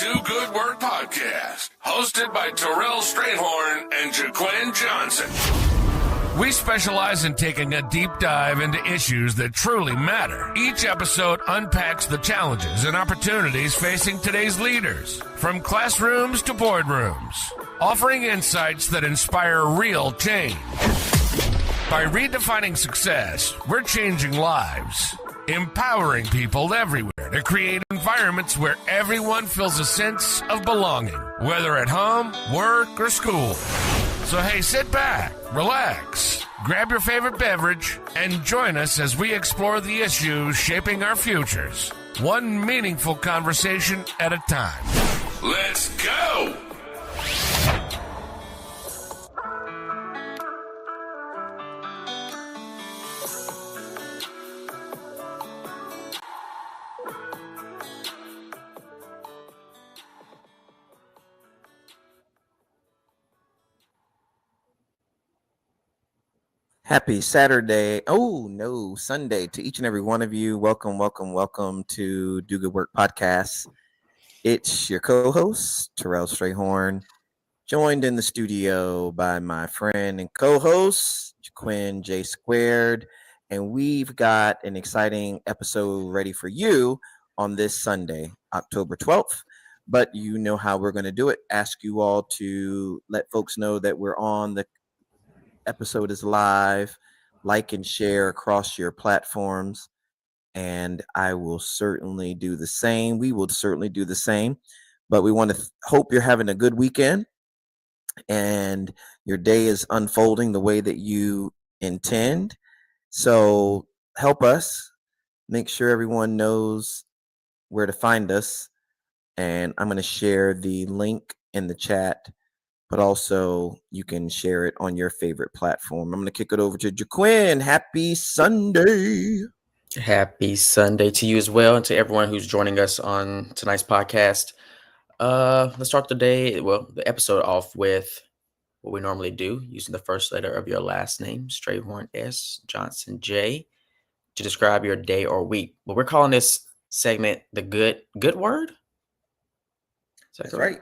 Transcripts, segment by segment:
Do Good Work Podcast, hosted by Terrell Strayhorn and Jaquin Johnson. We specialize in taking a deep dive into issues that truly matter. Each episode unpacks the challenges and opportunities facing today's leaders, from classrooms to boardrooms, offering insights that inspire real change. By redefining success, we're changing lives, empowering people everywhere to create environments where everyone feels a sense of belonging, whether at home, work, or school. So hey, sit back, relax, grab your favorite beverage, and join us as we explore the issues shaping our futures, one meaningful conversation at a time. Let's go! Happy Saturday. Oh, no, Sunday to each and every one of you. Welcome to Do Good Work Podcast. It's your co-host, Terrell Strayhorn, joined in the studio by my friend and co-host, Jaquin J Squared. And we've got an exciting episode ready for you on this Sunday, October 12th. But you know how we're going to do it. Ask you all to let folks know that we're on. The episode is live. Like and share across your platforms, and I will certainly do the same. We will certainly do the same, but we want to hope you're having a good weekend and your day is unfolding the way that you intend. So help us make sure everyone knows where to find us, and I'm going to share the link in the chat, but also you can share it on your favorite platform. I'm going to kick it over to Jaquin. Happy Sunday. Happy Sunday to you as well, and to everyone who's joining us on tonight's podcast. Let's start the episode off with what we normally do, using the first letter of your last name, Strayhorn S, Johnson J, to describe your day or week. But we're calling this segment the good word. That's right.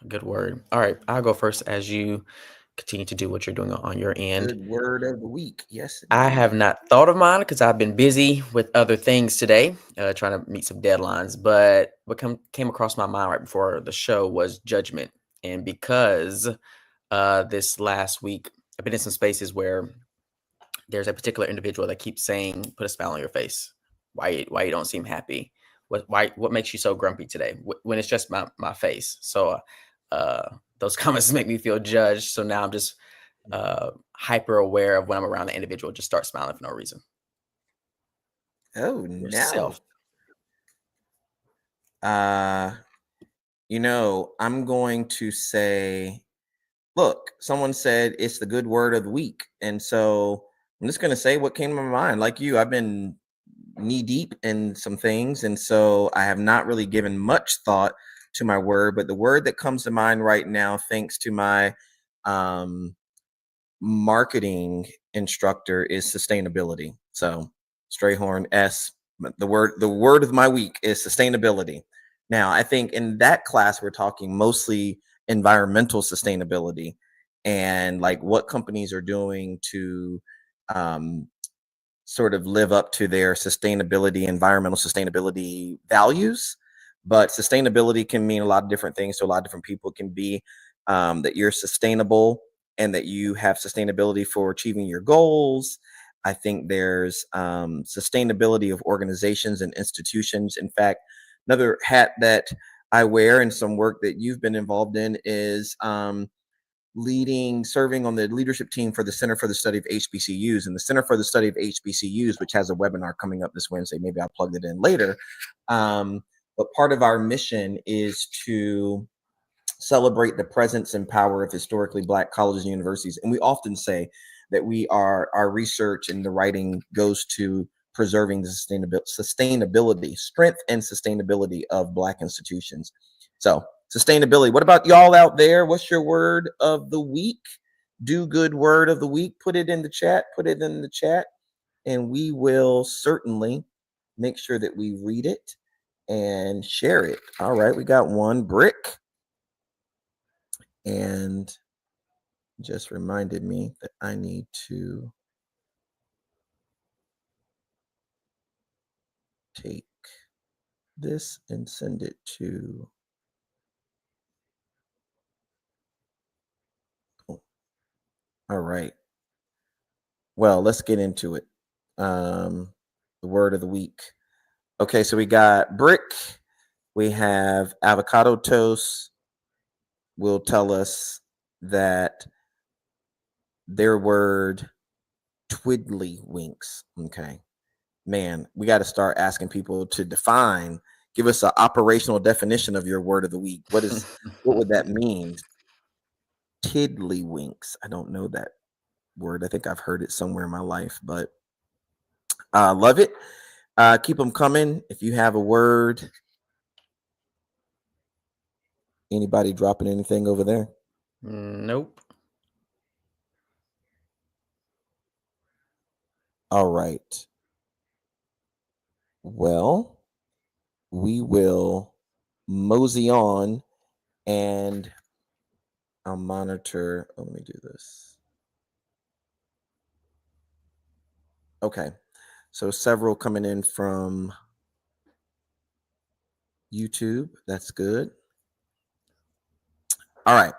Good word. All right, I'll go first as you continue to do what you're doing on your end. Good word of the week. Yes. I have not thought of mine because I've been busy with other things today, trying to meet some deadlines. But what came across my mind right before the show was judgment. And because this last week, I've been in some spaces where there's a particular individual that keeps saying, put a smile on your face. Why you don't seem happy? What makes you so grumpy today? When it's just my face. So those comments make me feel judged. So now I'm just hyper aware of when I'm around the individual, just start smiling for no reason. Oh, no. I'm going to say, look, someone said it's the good word of the week. And so I'm just going to say what came to my mind. Like you, I've been knee deep in some things. And so I have not really given much thought to my word, but the word that comes to mind right now, thanks to my marketing instructor, is sustainability. So Strayhorn S, the word of my week is sustainability. Now, I think in that class, we're talking mostly environmental sustainability and like what companies are doing to sort of live up to their environmental sustainability values. But sustainability can mean a lot of different things to a lot of different people. It can be that you're sustainable and that you have sustainability for achieving your goals. I think there's sustainability of organizations and institutions. In fact, another hat that I wear and some work that you've been involved in is serving on the leadership team for the Center for the Study of HBCUs. And the Center for the Study of HBCUs, which has a webinar coming up this Wednesday, maybe I'll plug it in later. But part of our mission is to celebrate the presence and power of historically Black colleges and universities. And we often say that our research and the writing goes to preserving the sustainability, strength and sustainability of Black institutions. So sustainability. What about y'all out there? What's your word of the week? Do good word of the week. Put it in the chat. And we will certainly make sure that we read it and share it. All right, we got one brick, and just reminded me that I need to take this and send it to. Oh, all right. Well, let's get into it. The word of the week. Okay, so we got brick. We have avocado toast. Will tell us that their word twiddlywinks. Okay, man, we got to start asking people to give us an operational definition of your word of the week. What would that mean? Tiddlywinks. I don't know that word. I think I've heard it somewhere in my life, but love it. Keep them coming. If you have a word, anybody dropping anything over there? Nope. All right. Well, we will mosey on, and I'll monitor. Oh, let me do this. Okay. So several coming in from YouTube. That's good. All right.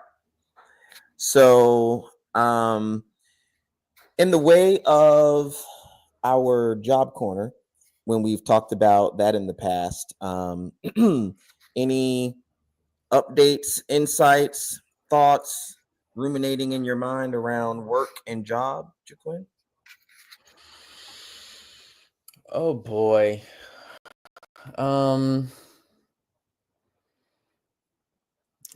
So, in the way of our job corner, when we've talked about that in the past, any updates, insights, thoughts, ruminating in your mind around work and job, Jaquin? Oh boy.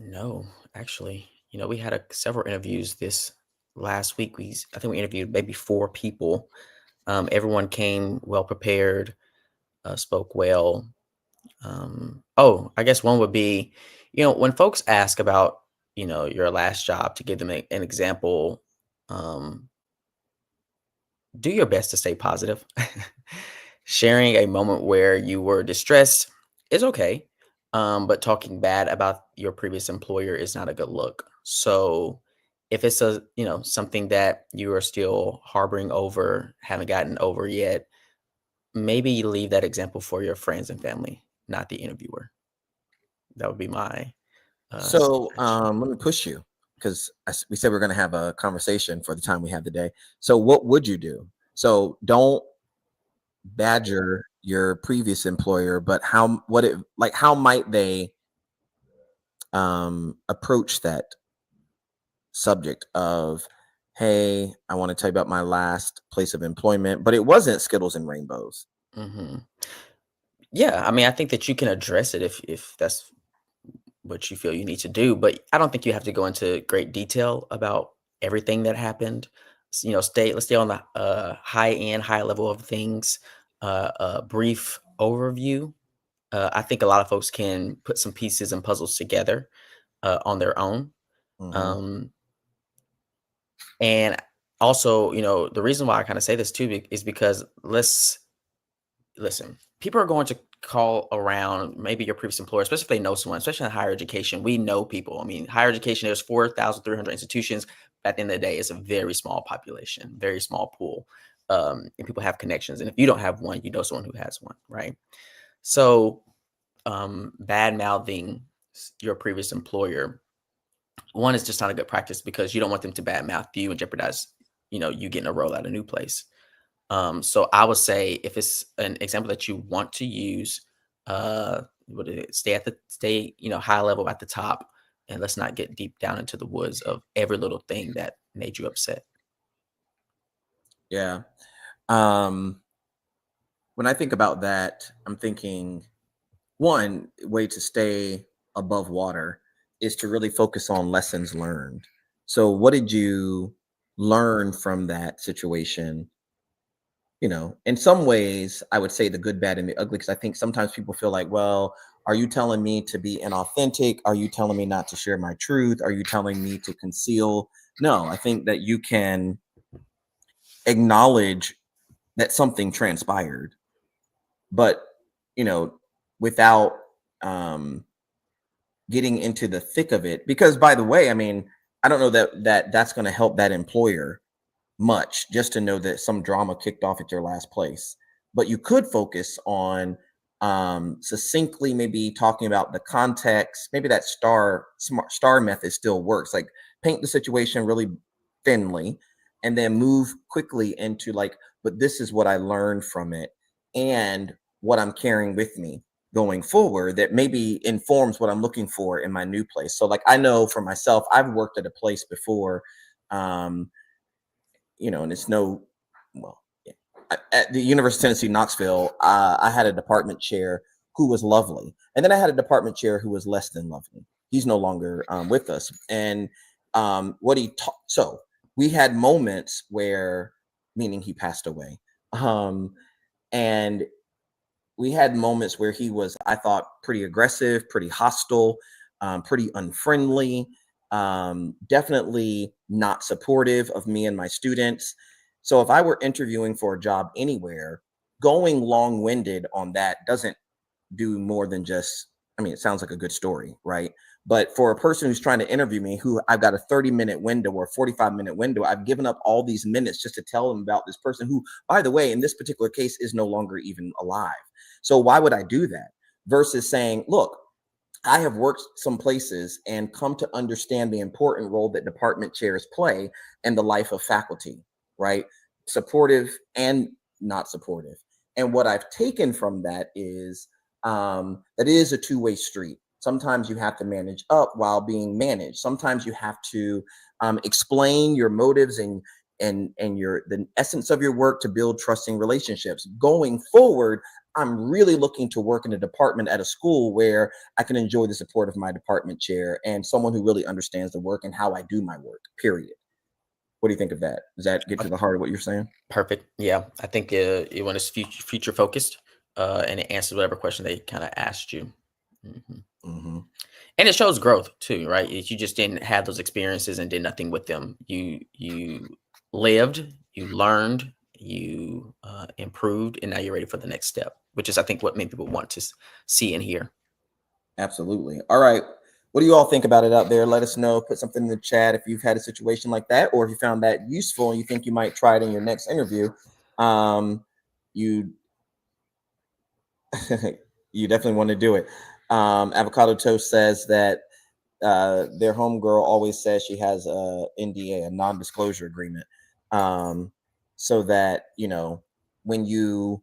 No, actually, we had several interviews this last week. I think we interviewed maybe 4 people. Everyone came well prepared, spoke well. I guess one would be, when folks ask about, your last job, to give them an example, do your best to stay positive. Sharing a moment where you were distressed is okay, but talking bad about your previous employer is not a good look. So if it's something that you are still harboring over, haven't gotten over yet, maybe you leave that example for your friends and family, not the interviewer. That would be my So suggestion. let me push you, because we said we're going to have a conversation for the time we have today. So what would you do? So don't badger your previous employer, but how might they approach that subject of, hey, I want to tell you about my last place of employment, but it wasn't Skittles and Rainbows. hmm Yeah, I mean, I think that you can address it if that's what you feel you need to do, but I don't think you have to go into great detail about everything that happened. Let's stay on the high level of things. A brief overview. I think a lot of folks can put some pieces and puzzles together on their own. Mhm. Um, and also, the reason why I kind of say this too is because listen, people are going to call around maybe your previous employer, especially if they know someone, especially in higher education. We know people. I mean, higher education, there's 4,300 institutions. At the end of the day, it's a very small population, very small pool. And people have connections. And if you don't have one, you know someone who has one, right? So bad mouthing your previous employer, one, is just not a good practice, because you don't want them to bad mouth you and jeopardize, you getting a role at a new place. So I would say, if it's an example that you want to use, stay high level at the top, and let's not get deep down into the woods of every little thing that made you upset. Yeah. When I think about that, I'm thinking one way to stay above water is to really focus on lessons learned. So what did you learn from that situation? In some ways, I would say the good, bad, and the ugly, because I think sometimes people feel like, well, are you telling me to be inauthentic? Are you telling me not to share my truth? Are you telling me to conceal? No, I think that you can acknowledge that something transpired, but, you know, without getting into the thick of it. Because, by the way, I mean, I don't know that's going to help that employer much, just to know that some drama kicked off at your last place. But you could focus on succinctly maybe talking about the context. Maybe that star method still works. Like, paint the situation really thinly and then move quickly into like, but this is what I learned from it and what I'm carrying with me going forward that maybe informs what I'm looking for in my new place. So like, I know for myself, I've worked at a place before, and it's at the University of Tennessee, Knoxville, I had a department chair who was lovely. And then I had a department chair who was less than lovely. He's no longer with us. And what he taught, so we had moments where, meaning he passed away. And we had moments where he was, I thought, pretty aggressive, pretty hostile, pretty unfriendly, definitely not supportive of me and my students. So if I were interviewing for a job anywhere, going long-winded on that doesn't do more than just, I mean, it sounds like a good story, right? But for a person who's trying to interview me, who I've got a 30-minute window or 45-minute window, I've given up all these minutes just to tell them about this person who, by the way, in this particular case, is no longer even alive. So why would I do that? Versus saying, look, I have worked some places and come to understand the important role that department chairs play in the life of faculty, right? Supportive and not supportive. And what I've taken from that is that it is a two-way street. Sometimes you have to manage up while being managed. Sometimes you have to explain your motives and the essence of your work to build trusting relationships. Going forward, I'm really looking to work in a department at a school where I can enjoy the support of my department chair and someone who really understands the work and how I do my work, period. What do you think of that? Does that get to the heart of what you're saying? Perfect. Yeah, I think it when it's future focused, and it answers whatever question they kind of asked you. And it shows growth too, right? You just didn't have those experiences and did nothing with them. You lived, you learned, you improved, and now you're ready for the next step, which is, I think, what many people want to see and hear. Absolutely. All right. What do you all think about it out there? Let us know. Put something in the chat if you've had a situation like that, or if you found that useful and you think you might try it in your next interview. You definitely want to do it. Avocado Toast says that their homegirl always says she has a NDA, a non-disclosure agreement, so that, when you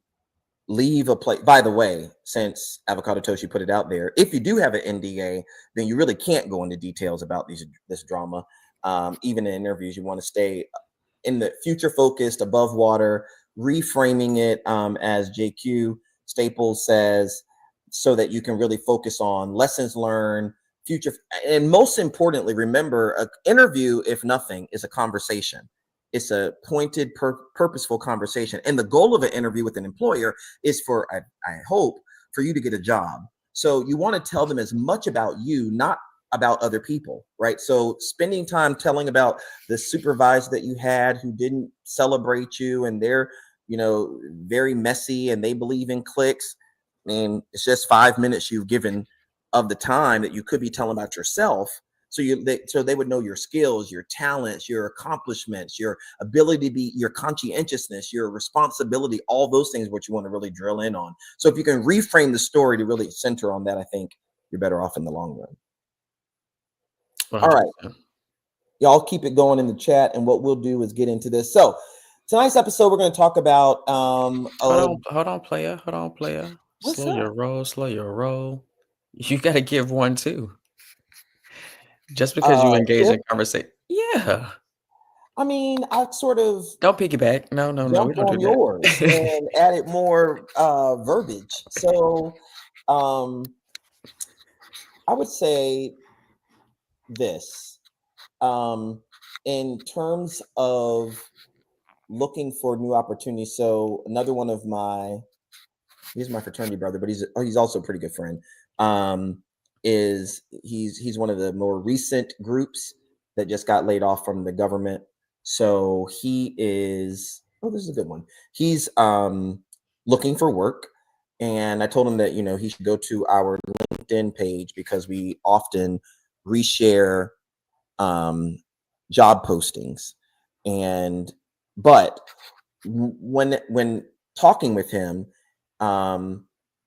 leave a place, by the way, since Avocado Toast, you put it out there, if you do have an NDA, then you really can't go into details about this drama. Even in interviews, you want to stay in the future focused, above water, reframing it, as JQ Staples says, so that you can really focus on lessons learned, future. And most importantly, remember, an interview, if nothing, is a conversation. It's a pointed, purposeful conversation. And the goal of an interview with an employer is for, I hope, for you to get a job. So you want to tell them as much about you, not about other people, right? So spending time telling about the supervisor that you had who didn't celebrate you and they're, very messy and they believe in cliques. I mean, it's just 5 minutes you've given of the time that you could be telling about yourself. So they would know your skills, your talents, your accomplishments, your ability to be, your conscientiousness, your responsibility, all those things, what you want to really drill in on. So if you can reframe the story to really center on that, I think you're better off in the long run. 100%. All right. Y'all keep it going in the chat. And what we'll do is get into this. So tonight's episode, we're going to talk about. Hold on, player. What's slow your roll. You got to give one too. Just because you engage in conversation. Yeah. I mean, I sort of don't piggyback. No. We don't do yours and added more verbiage. So I would say this. In terms of looking for new opportunities. So another one of he's my fraternity brother, but he's also a pretty good friend. He's one of the more recent groups that just got laid off from the government. So he is, this is a good one. He's looking for work. And I told him that, he should go to our LinkedIn page because we often reshare job postings. But when talking with him,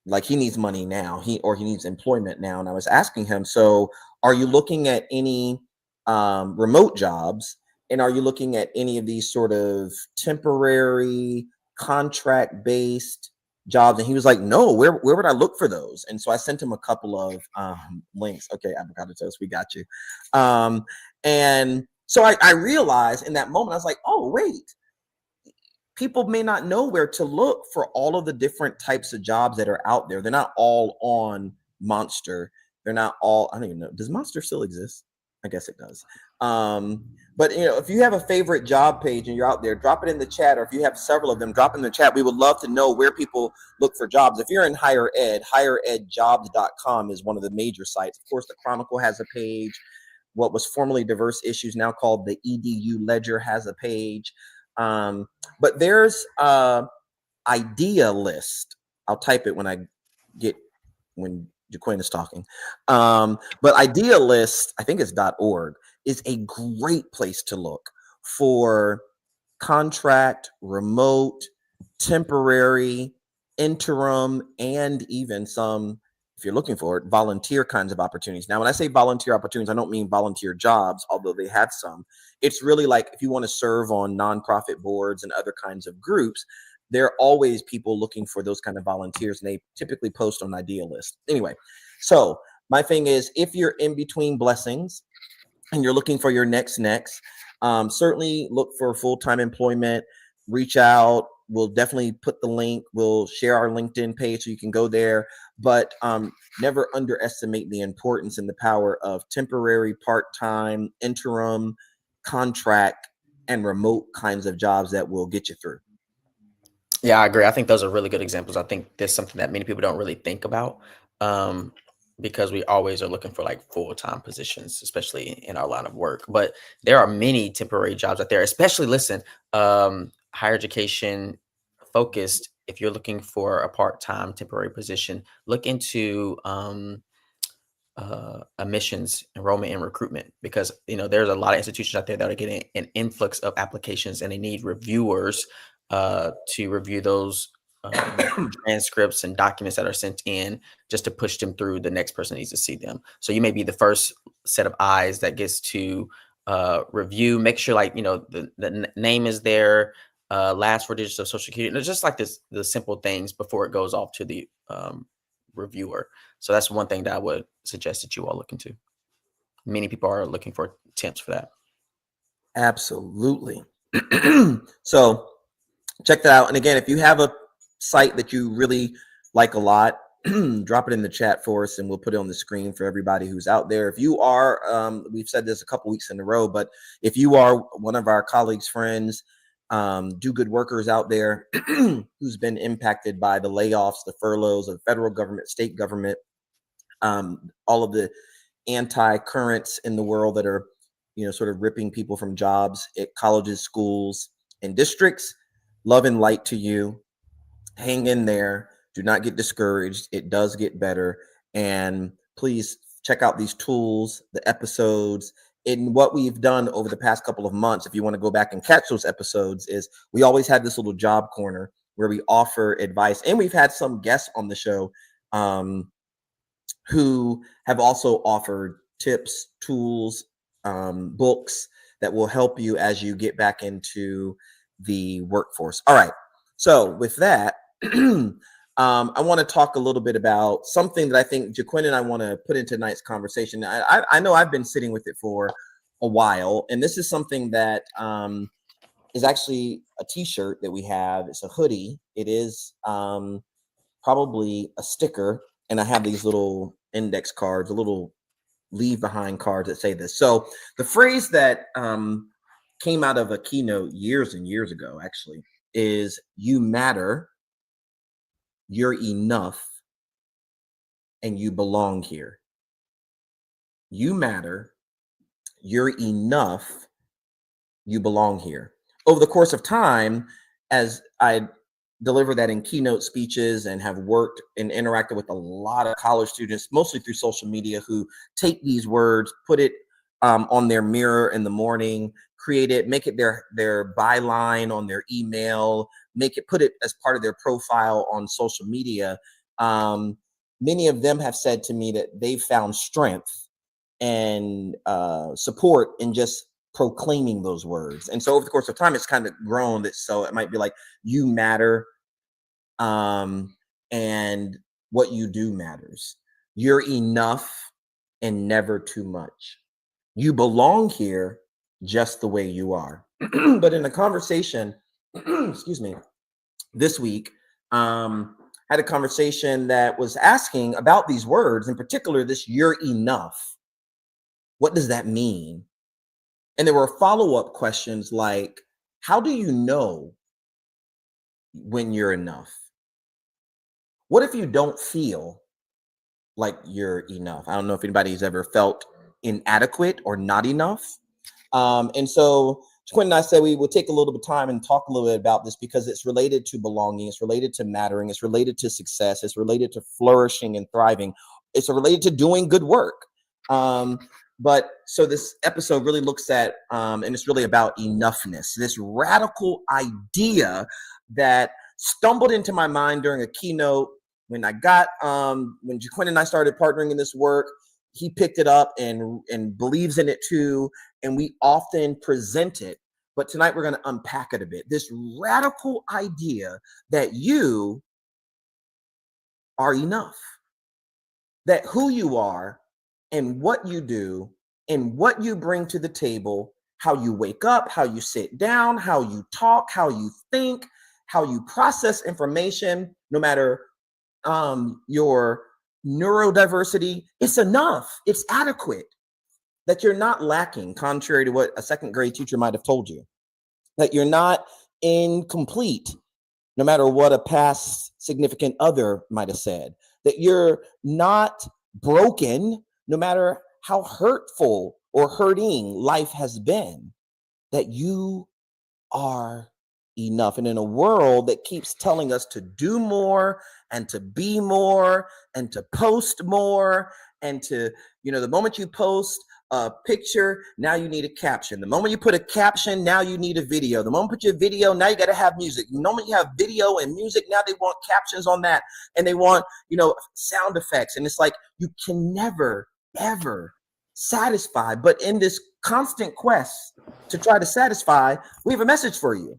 like he needs money now, he needs employment now. And I was asking him, so are you looking at any remote jobs? And are you looking at any of these sort of temporary contract based jobs? And he was like, no, where would I look for those? And so I sent him a couple of links. Okay, avocado toast, we got you. And so I realized in that moment, I was like, oh, wait, people may not know where to look for all of the different types of jobs that are out there. They're not all on Monster. They're not all, I don't even know. Does Monster still exist? I guess it does. But if you have a favorite job page and you're out there, drop it in the chat, or if you have several of them, drop in the chat. We would love to know where people look for jobs. If you're in higher ed, higheredjobs.com is one of the major sites. Of course, the Chronicle has a page. What was formerly Diverse Issues, now called the EDU Ledger, has a page. But there's Idea List. I'll type it when Jaquin is talking. But Idea List, I think it's .org, is a great place to look for contract, remote, temporary, interim, and even some, if you're looking for it, volunteer kinds of opportunities. Now, when I say volunteer opportunities, I don't mean volunteer jobs, although they have some. It's really like if you want to serve on nonprofit boards and other kinds of groups, there are always people looking for those kind of volunteers, and they typically post on Idea List. Anyway, so my thing is, if you're in between blessings and you're looking for your next, certainly look for full-time employment, reach out. We'll definitely put the link. We'll share our LinkedIn page so you can go there. But never underestimate the importance and the power of temporary, part-time, interim, contract, and remote kinds of jobs that will get you through. Yeah, I agree. I think those are really good examples. I think there's something that many people don't really think about because we always are looking for like full-time positions, especially in our line of work. But there are many temporary jobs out there, especially, listen, higher education focused. If you're looking for a part-time temporary position, look into admissions, enrollment, and recruitment, because there's a lot of institutions out there that are getting an influx of applications, and they need reviewers to review those transcripts and documents that are sent in, just to push them through. The next person needs to see them. So you may be the first set of eyes that gets to review. Make sure the name is there, last 4 digits of social security. It's just like the simple things before it goes off to the reviewer. So that's one thing that I would suggest that you all look into. Many people are looking for temps for that. Absolutely. So check that out. And again, if you have a site that you really like a lot, drop it in the chat for us and we'll put it on the screen for everybody who's out there. If you are, we've said this a couple weeks in a row, but if you are one of our colleagues, friends, do good workers out there who's been impacted by the layoffs, the furloughs of the federal government, state government, all of the anti-currents in the world that are, sort of ripping people from jobs at colleges, schools, and districts, love and light to you. Hang in there. Do not get discouraged. It does get better. And please check out these tools, the episodes. And what we've done over the past couple of months, if you want to go back and catch those episodes, is we always had this little job corner where we offer advice. And we've had some guests on the show who have also offered tips, tools, books that will help you as you get back into the workforce. All right. So with that, I want to talk a little bit about something that I think Jaquin and I want to put into tonight's conversation. I know I've been sitting with it for a while, and this is something that is actually a t-shirt that we have. It's a hoodie. It is probably a sticker, and I have these little index cards, a little leave behind cards that say this. So the phrase that came out of a keynote years and years ago, actually, is "You matter, you're enough, and you belong here." You matter, you're enough, you belong here. Over the course of time, as I deliver that in keynote speeches and have worked and interacted with a lot of college students, mostly through social media, who take these words, put it on their mirror in the morning, create it, make it their byline on their email, put it as part of their profile on social media. Many of them have said to me that they've found strength and support in just proclaiming those words. And so over the course of time, it's kind of grown that, so it might be like, you matter, and what you do matters. You're enough and never too much. You belong here just the way you are. But in a conversation, excuse me, this week, had a conversation that was asking about these words, in particular, this "you're enough." What does that mean? And there were follow-up questions like, how do you know when you're enough? What if you don't feel like you're enough? I don't know if anybody's ever felt inadequate or not enough. And so Quinn and I said we would take a little bit of time and talk a little bit about this, because it's related to belonging, it's related to mattering, it's related to success, it's related to flourishing and thriving, it's related to doing good work. But so this episode really looks at, and it's really about enoughness, this radical idea that stumbled into my mind during a keynote when Jaquin and I started partnering in this work. He picked it up and believes in it too, and we often present it. But tonight we're going to unpack it a bit. This radical idea that you are enough, that who you are and what you do and what you bring to the table, how you wake up, how you sit down, how you talk, how you think, how you process information, no matter your neurodiversity, it's enough, it's adequate, that you're not lacking, contrary to what a second grade teacher might have told you, that you're not incomplete, no matter what a past significant other might have said, that you're not broken, no matter how hurtful or hurting life has been, that you are enough. And in a world that keeps telling us to do more and to be more and to post more, and to, the moment you post a picture, now you need a caption. The moment you put a caption, now you need a video. The moment you put your video, now you got to have music. The moment you have video and music, now they want captions on that, and they want, sound effects. And it's like, you can never, ever satisfy. But in this constant quest to try to satisfy, we have a message for you.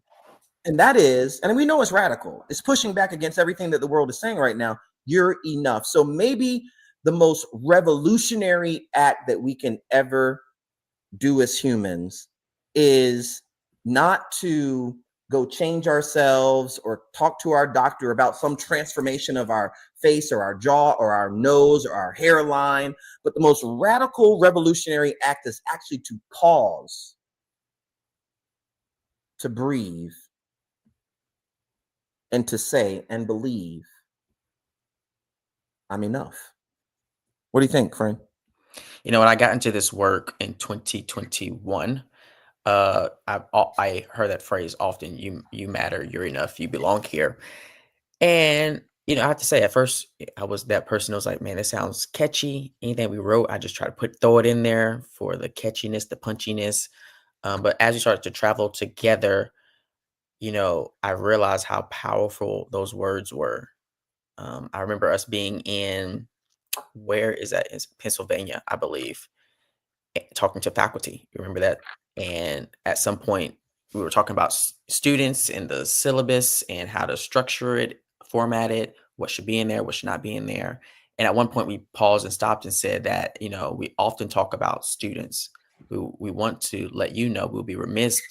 And that is, and we know it's radical, it's pushing back against everything that the world is saying right now. You're enough. So maybe the most revolutionary act that we can ever do as humans is not to go change ourselves or talk to our doctor about some transformation of our face or our jaw or our nose or our hairline. But the most radical revolutionary act is actually to pause, to breathe, and to say and believe, I'm enough. What do you think, friend? When I got into this work in 2021, I heard that phrase often: you matter, you're enough, you belong here. And I have to say, at first I was that person who was like, man, it sounds catchy. Anything we wrote, I just try to throw it in there for the catchiness, the punchiness. But as we started to travel together, I realized how powerful those words were. I remember us being in, where is that? It's Pennsylvania, I believe, talking to faculty. You remember that? And at some point, we were talking about students and the syllabus and how to structure it, format it, what should be in there, what should not be in there. And at one point, we paused and stopped and said that, we often talk about students who we want to let we'll be remiss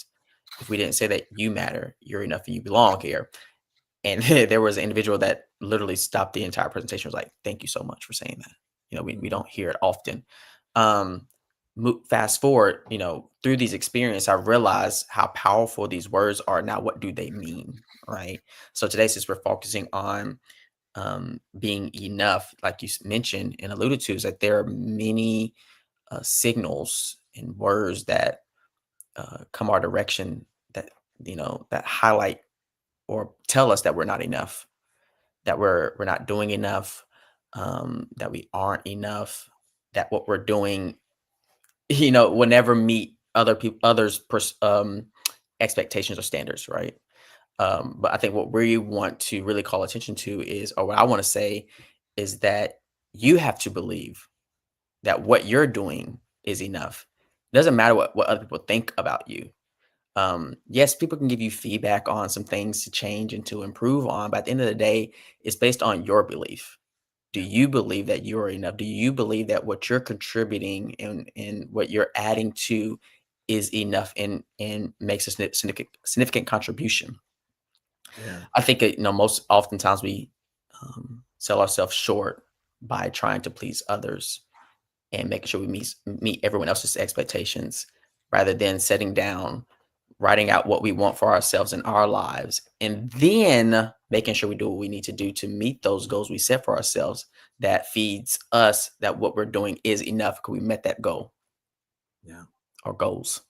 if we didn't say that you matter, you're enough, and you belong here. And there was an individual that literally stopped the entire presentation, was like, thank you so much for saying that. We don't hear it often. Fast forward, through these experiences, I realized how powerful these words are. Now, what do they mean, right? So today, since we're focusing on being enough, like you mentioned and alluded to, is that there are many signals and words that come our direction that, that highlight or tell us that we're not enough, that we're not doing enough, that we aren't enough, that what we're doing, will never meet others' expectations or standards, right? But I think what we want to really call attention to is, or what I want to say is that you have to believe that what you're doing is enough. It doesn't matter what other people think about you. Yes, people can give you feedback on some things to change and to improve on, but at the end of the day, it's based on your belief. Do you believe that you are enough? Do you believe that what you're contributing and what you're adding to is enough and makes a significant contribution? Yeah. I think most oftentimes we sell ourselves short by trying to please others and making sure we meet everyone else's expectations, rather than sitting down, writing out what we want for ourselves in our lives, and then making sure we do what we need to do to meet those goals we set for ourselves. That feeds us that what we're doing is enough because we met that goal. Yeah. Or goals.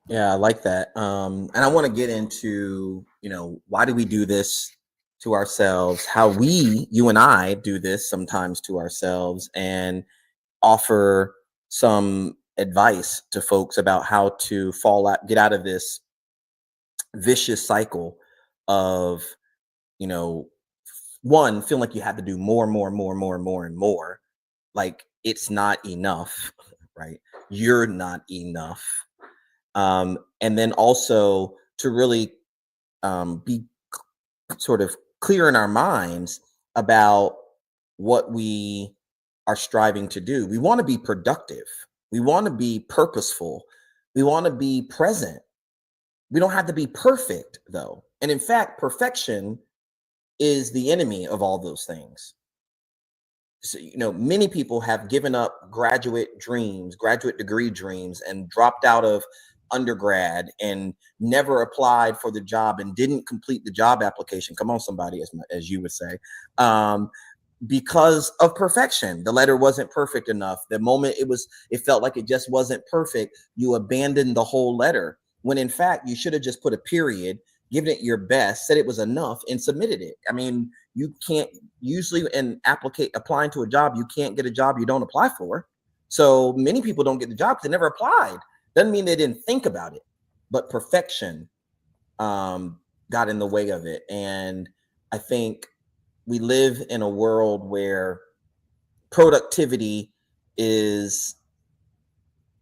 Yeah, I like that. And I want to get into, why do we do this to ourselves? How you and I do this sometimes to ourselves, and offer some advice to folks about how to get out of this vicious cycle of, one, feeling like you have to do more and more and more and more and more and more. Like it's not enough, right? You're not enough. And then also to really be sort of clear in our minds about what we are striving to do. We want to be productive. We want to be purposeful. We want to be present. We don't have to be perfect, though. And in fact, perfection is the enemy of all those things. So, many people have given up graduate degree dreams, and dropped out of undergrad and never applied for the job and didn't complete the job application. Come on, somebody, as you would say, because of perfection. The letter wasn't perfect enough. The moment it felt like it just wasn't perfect, you abandoned the whole letter, when in fact you should have just put a period, given it your best, said it was enough, and submitted it. I mean, you can't usually applying to a job, you can't get a job you don't apply for. So many people don't get the job because they never applied. Doesn't mean they didn't think about it, but perfection got in the way of it. And I think we live in a world where productivity is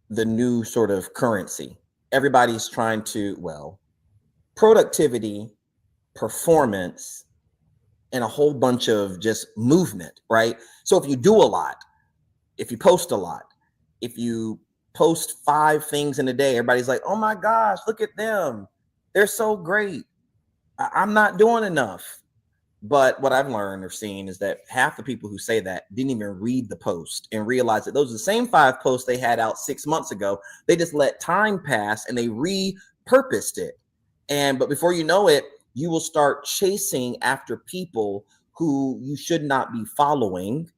the new sort of currency. Everybody's trying to, productivity, performance, and a whole bunch of just movement, right? So if you do a lot, if you post a lot, if you post 5 things in a day, everybody's like, oh my gosh, look at them. They're so great. I'm not doing enough. But what I've learned or seen is that half the people who say that didn't even read the post and realize that those are the same 5 posts they had out 6 months ago. They just let time pass and they repurposed it. But before you know it, you will start chasing after people who you should not be following.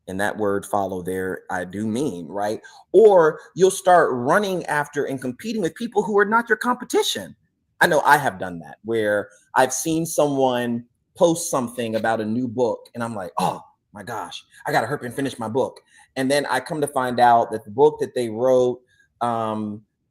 And that word follow there, I do mean, right? Or you'll start running after and competing with people who are not your competition. I know I have done that, where I've seen someone post something about a new book and I'm like, oh my gosh, I got to hurry and finish my book. And then I come to find out that the book that they wrote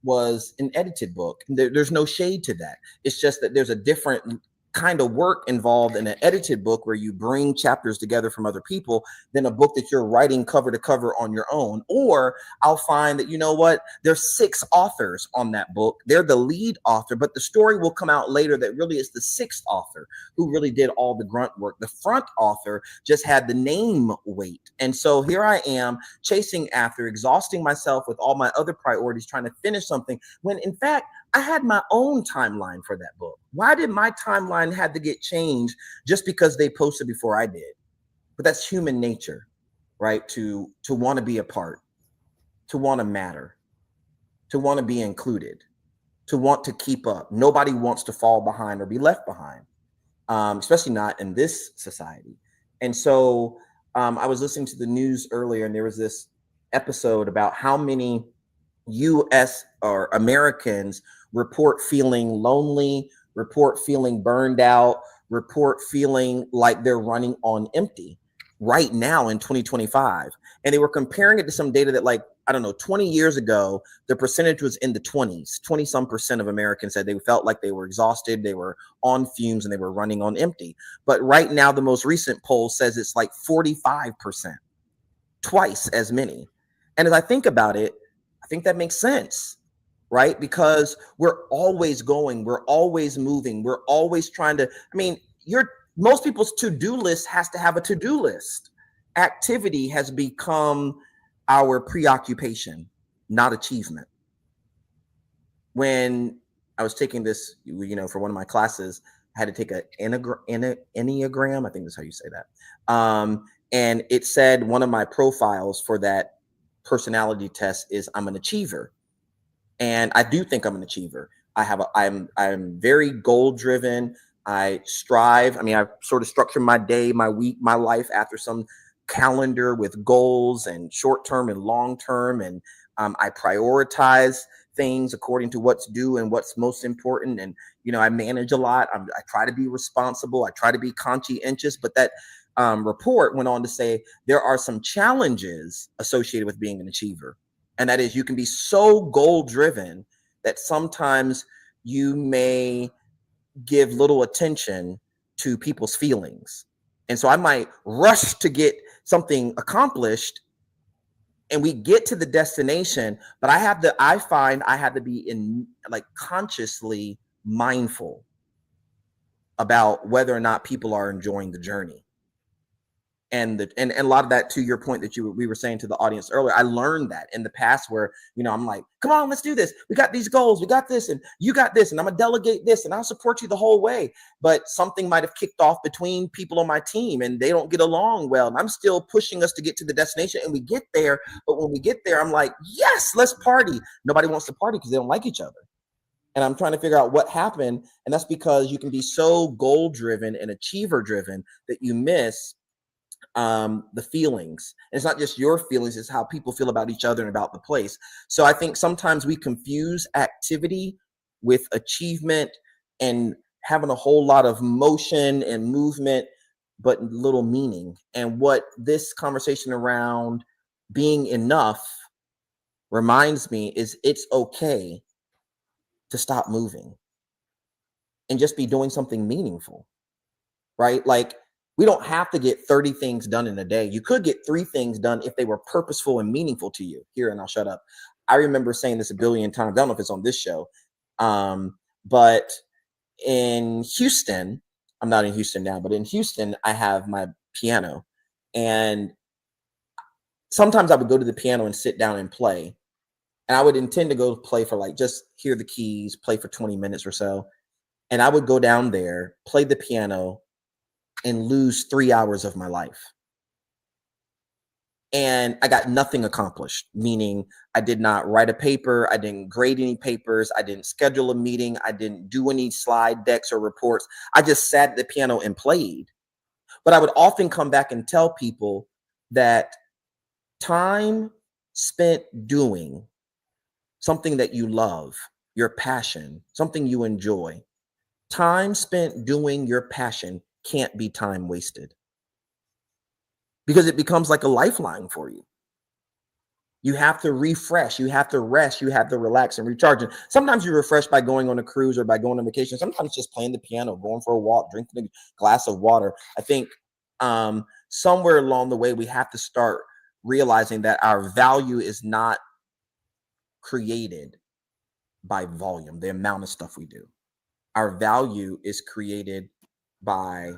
was an edited book. There's no shade to that. It's just that there's a different kind of work involved in an edited book where you bring chapters together from other people than a book that you're writing cover to cover on your own. Or I'll find that, there's 6 authors on that book. They're the lead author, but the story will come out later that really is the 6th author who really did all the grunt work. The front author just had the name weight. And so here I am chasing after, exhausting myself with all my other priorities, trying to finish something when in fact, I had my own timeline for that book. Why did my timeline have to get changed just because they posted before I did? But that's human nature, right? To want to be a part, to want to matter, to want to be included, to want to keep up. Nobody wants to fall behind or be left behind, especially not in this society. And so I was listening to the news earlier, and there was this episode about how many U.S. or Americans report feeling lonely report feeling burned out, report feeling like they're running on empty right now in 2025. And they were comparing it to some data that, like, I don't know, 20 years ago, the percentage was in the 20s. 20 some percent of Americans said they felt like they were exhausted, they were on fumes, and they were running on empty. But right now, the most recent poll says it's like 45%, twice as many. And as I think about it, I think that makes sense, right? Because we're always going, we're always moving, we're always trying to, I mean, most people's to-do list has to have a to-do list. Activity has become our preoccupation, not achievement. When I was taking this, for one of my classes, I had to take an Enneagram. I think that's how you say that. And it said one of my profiles for that personality test is I'm an achiever. And I do think I'm an achiever. I'm very goal driven. I strive. I mean, I sort of structure my day, my week, my life after some calendar with goals and short-term and long-term. And I prioritize things according to what's due and what's most important. And, I manage a lot. I try to be responsible. I try to be conscientious. But that report went on to say there are some challenges associated with being an achiever. And that is, you can be so goal-driven that sometimes you may give little attention to people's feelings. And so I might rush to get something accomplished, and we get to the destination, but I find I have to be consciously mindful about whether or not people are enjoying the journey. And a lot of that, to your point that we were saying to the audience earlier, I learned that in the past where, I'm like, come on, let's do this. We got these goals. We got this, and you got this, and I'm gonna delegate this, and I'll support you the whole way. But something might have kicked off between people on my team, and they don't get along well. And I'm still pushing us to get to the destination, and we get there. But when we get there, I'm like, yes, let's party. Nobody wants to party because they don't like each other. And I'm trying to figure out what happened. And that's because you can be so goal driven and achiever driven that you miss the feelings. And it's not just your feelings, it's how people feel about each other and about the place. So I think sometimes we confuse activity with achievement and having a whole lot of motion and movement, but little meaning. And what this conversation around being enough reminds me is it's okay to stop moving and just be doing something meaningful, right? Like, we don't have to get 30 things done in a day. You could get 3 things done if they were purposeful and meaningful to you. Here, and I'll shut up. I remember saying this a billion times. I don't know if it's on this show. But in Houston, I'm not in Houston now, but in Houston, I have my piano. And sometimes I would go to the piano and sit down and play. And I would intend to go play for just hear the keys, play for 20 minutes or so. And I would go down there, play the piano, and lose 3 hours of my life. And I got nothing accomplished, meaning I did not write a paper. I didn't grade any papers. I didn't schedule a meeting. I didn't do any slide decks or reports. I just sat at the piano and played. But I would often come back and tell people that time spent doing something that you love, your passion, something you enjoy, time spent doing your passion can't be time wasted, because it becomes like a lifeline for you. You have to refresh, you have to rest, you have to relax and recharge. And sometimes you refresh by going on a cruise or by going on vacation. Sometimes just playing the piano, going for a walk, drinking a glass of water. I think somewhere along the way, we have to start realizing that our value is not created by volume, the amount of stuff we do. Our value is created by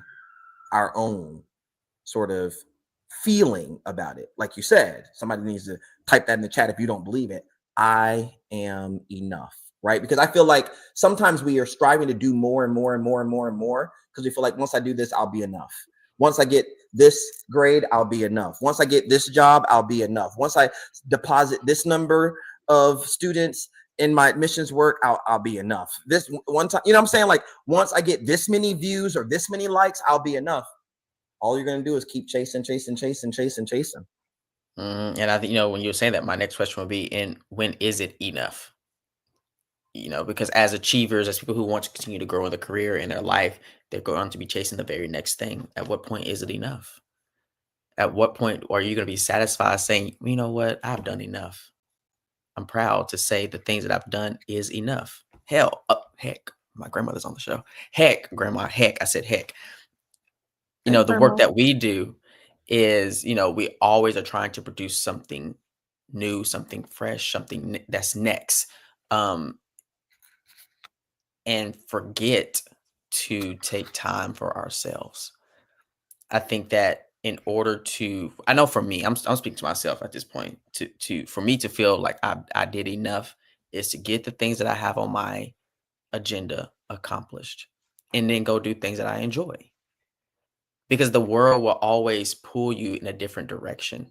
our own sort of feeling about it. Like you said, somebody needs to type that in the chat if you don't believe it. I am enough, right? Because I feel like sometimes we are striving to do more and more and more and more and more because we feel like once I do this, I'll be enough. Once I get this grade, I'll be enough. Once I get this job, I'll be enough. Once I deposit this number of students in my admissions work, I'll be enough. This one time, what I'm saying? Like, once I get this many views or this many likes, I'll be enough. All you're going to do is keep chasing. And I think, when you were saying that, my next question would be, when is it enough? because as achievers, as people who want to continue to grow in their career, in their life, they're going to be chasing the very next thing. At what point is it enough? At what point are you going to be satisfied saying, you know what, I've done enough? I'm proud to say the things that I've done is enough. Heck, my grandmother's on the show. Heck, grandma, heck, I said heck. The work that we do is, we always are trying to produce something new, something fresh, something that's next. And forget to take time for ourselves. I think that in order to, I know for me, I'm speaking to myself at this point, for me to feel like I did enough is to get the things that I have on my agenda accomplished and then go do things that I enjoy. Because the world will always pull you in a different direction.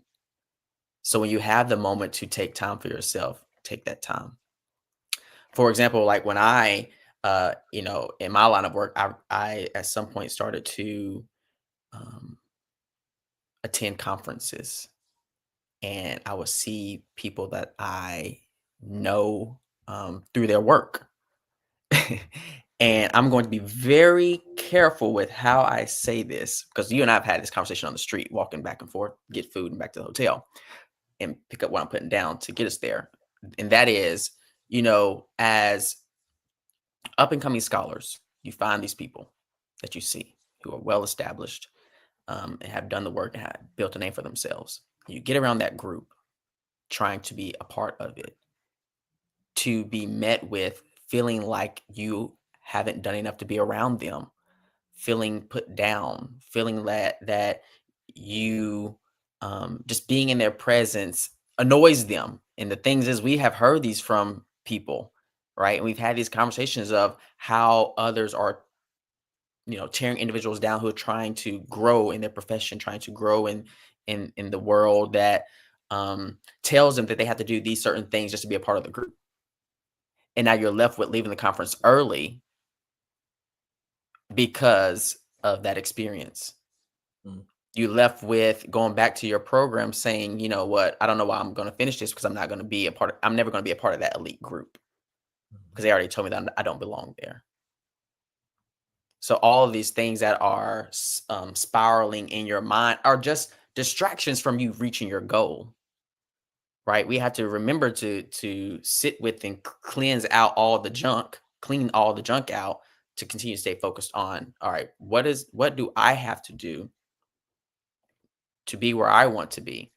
So when you have the moment to take time for yourself, take that time. For example, like when I, in my line of work, I at some point started to attend conferences, and I would see people that I know through their work. And I'm going to be very careful with how I say this, because you and I have had this conversation on the street, walking back and forth, get food and back to the hotel and pick up what I'm putting down to get us there. And that is, as up and coming scholars, you find these people that you see who are well established and have done the work and have built a name for themselves. You get around that group trying to be a part of it, to be met with feeling like you haven't done enough to be around them, feeling put down, feeling that you just being in their presence annoys them. And the things is, we have heard these from people, right? And we've had these conversations of how others are, tearing individuals down who are trying to grow in their profession, trying to grow in the world, that tells them that they have to do these certain things just to be a part of the group. And now you're left with leaving the conference early because of that experience. You left with going back to your program saying, you know what, I don't know why I'm going to finish this, because I'm never going to be a part of that elite group, because they already told me that I don't belong there. So all of these things that are spiraling in your mind are just distractions from you reaching your goal, right? We have to remember to sit with and clean all the junk out, to continue to stay focused on, all right, what do I have to do to be where I want to be?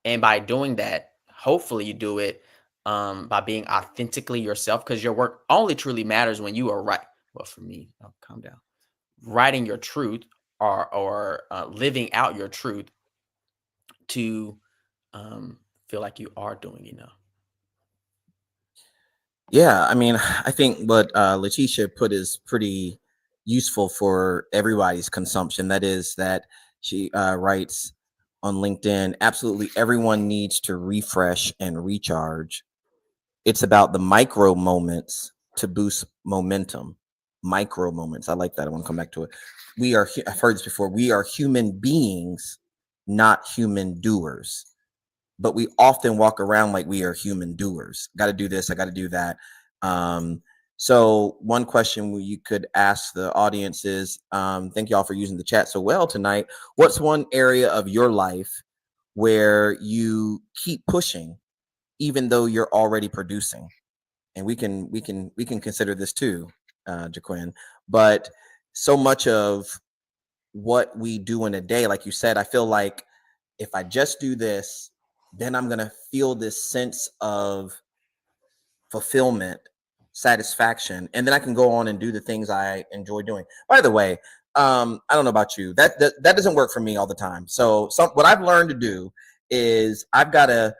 And by doing that, hopefully you do it by being authentically yourself, because your work only truly matters when you are right. Well, for me, calm down. Writing your truth or living out your truth to feel like you are doing enough. Yeah, I mean, I think what Letitia put is pretty useful for everybody's consumption. That is that she writes on LinkedIn, absolutely everyone needs to refresh and recharge. It's about the micro moments to boost momentum. Micro moments. I like that. I want to come back to it. I've heard this before. We are human beings, not human doers. But we often walk around like we are human doers. Got to do this. I got to do that. So one question you could ask the audience is, thank y'all for using the chat so well tonight. What's one area of your life where you keep pushing, even though you're already producing? And we can consider this too, Jaquin. But so much of what we do in a day, like you said, I feel like if I just do this, then I'm going to feel this sense of fulfillment, satisfaction, and then I can go on and do the things I enjoy doing. By the way, I don't know about you, that doesn't work for me all the time. So what I've learned to do is I've got to,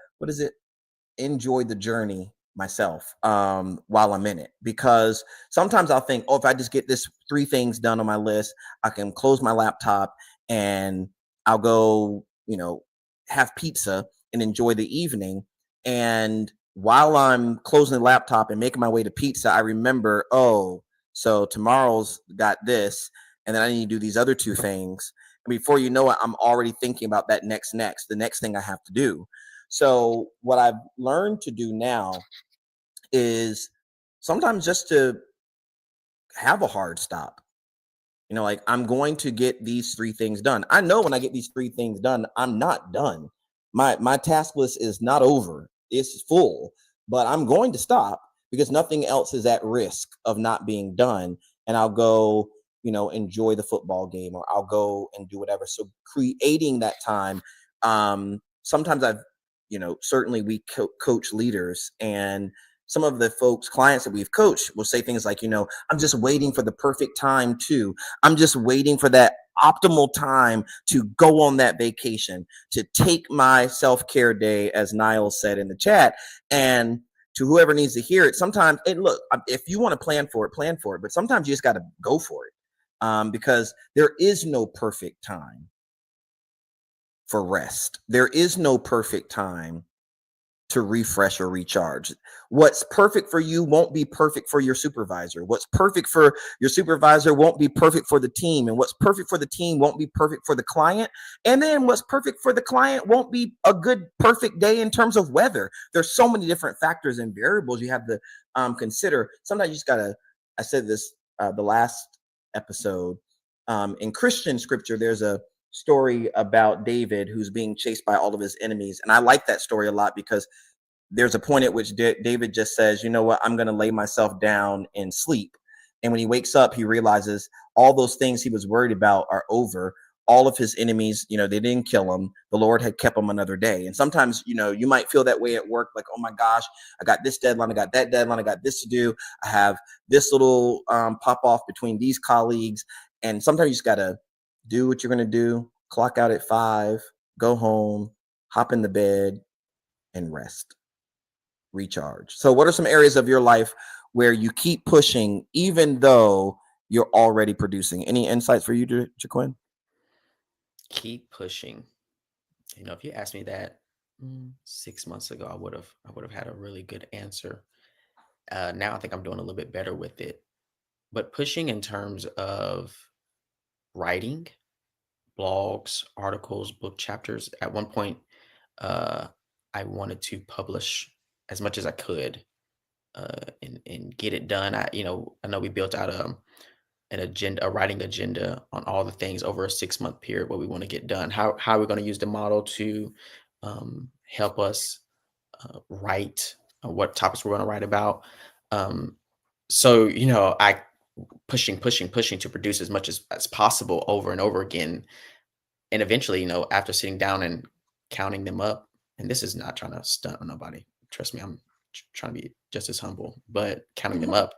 enjoy the journey myself while I'm in it, because sometimes I'll think, if I just get this 3 things done on my list, I can close my laptop and I'll go, have pizza and enjoy the evening. And while I'm closing the laptop and making my way to pizza, I remember, so tomorrow's got this, and then I need to do these other 2 things. And before you know it, I'm already thinking about that the next thing I have to do. So what I've learned to do now is sometimes just to have a hard stop. You know, like, I'm going to get these 3 things done. I know when I get these 3 things done, I'm not done. My task list is not over. It's full, but I'm going to stop because nothing else is at risk of not being done. And I'll go, enjoy the football game, or I'll go and do whatever. So creating that time. Sometimes certainly we coach leaders, and some of the clients that we've coached will say things like, I'm just waiting for the perfect time I'm just waiting for that optimal time to go on that vacation, to take my self-care day, as Niall said in the chat. And to whoever needs to hear it, sometimes, look, if you want to plan for it, but sometimes you just got to go for it, because there is no perfect time for rest. There is no perfect time to refresh or recharge. What's perfect for you won't be perfect for your supervisor. What's perfect for your supervisor won't be perfect for the team. And what's perfect for the team won't be perfect for the client. And then what's perfect for the client won't be a good, perfect day in terms of weather. There's so many different factors and variables you have to consider. Sometimes you just gotta, I said this the last episode, in Christian scripture, there's a story about David who's being chased by all of his enemies. And I like that story a lot because there's a point at which David just says, you know what, I'm going to lay myself down and sleep. And when he wakes up, he realizes all those things he was worried about are over. All of his enemies, they didn't kill him. The Lord had kept him another day. And sometimes, you might feel that way at work, like, oh my gosh, I got this deadline, I got that deadline, I got this to do. I have this little pop off between these colleagues. And sometimes you just got to do what you're going to do, clock out at 5, go home, hop in the bed, and rest, recharge. So what are some areas of your life where you keep pushing even though you're already producing? Any insights for you, Jaquin? Keep pushing. If you asked me that 6 months ago, I would have had a really good answer. Now I think I'm doing a little bit better with it. But pushing in terms of writing, blogs, articles, book chapters. At one point, I wanted to publish as much as I could and get it done. I know we built out an agenda, a writing agenda on all the things over a 6-month period, what we want to get done. How are we going to use the model to help us write what topics we're going to write about. So I pushing to produce as much as possible over and over again. And eventually, after sitting down and counting them up, and this is not trying to stunt on nobody. Trust me, I'm trying to be just as humble, but counting them up,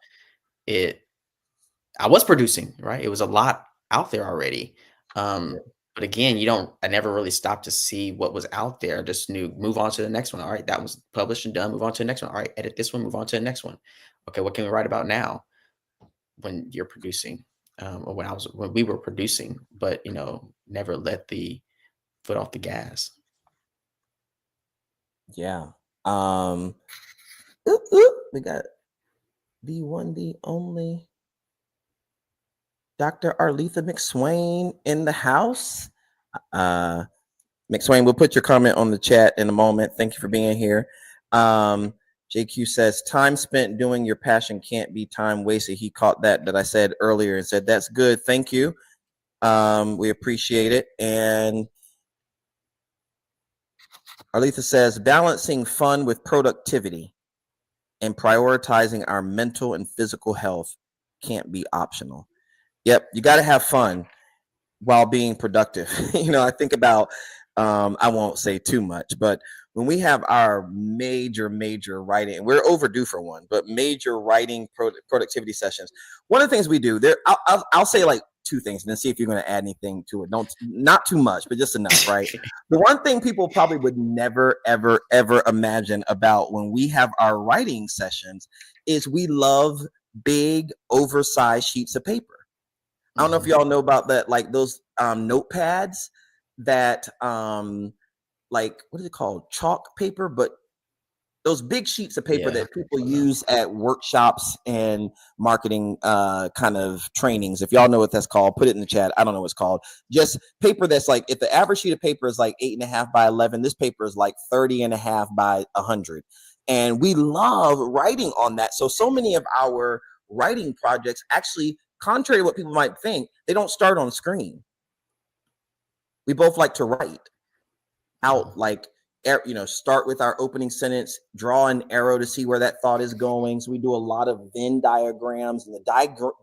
I was producing, right? It was a lot out there already. But again, I never really stopped to see what was out there. I just knew, move on to the next one. All right, that was published and done. Move on to the next one. All right, edit this one, move on to the next one. Okay, what can we write about now? When you're producing, or when we were producing, but never let the foot off the gas. Yeah. We got the one, the only Dr. Arletha McSwain in the house. McSwain, we'll put your comment on the chat in a moment. Thank you for being here. JQ says, time spent doing your passion can't be time wasted. He caught that I said earlier and said, that's good. Thank you. We appreciate it. And Arletha says, balancing fun with productivity and prioritizing our mental and physical health can't be optional. Yep, you got to have fun while being productive. I think about, I won't say too much, but when we have our major writing, we're overdue for one, but major writing productivity sessions, one of the things we do there, I'll say like two things and then see if you're going to add anything to it. Not too much, but just enough, right? The one thing people probably would never, ever, ever imagine about when we have our writing sessions is we love big, oversized sheets of paper. I don't know if y'all know about that, like those notepads that like, what is it called? Chalk paper, but those big sheets of paper that people use at workshops and marketing kind of trainings. If y'all know what that's called, put it in the chat. I don't know what it's called. Just paper that's like, if the average sheet of paper is like 8.5 by 11, this paper is like 30.5 by 100. And we love writing on that. So many of our writing projects actually, contrary to what people might think, they don't start on screen. We both like to write out, like, start with our opening sentence, draw an arrow to see where that thought is going. So we do a lot of Venn diagrams, and the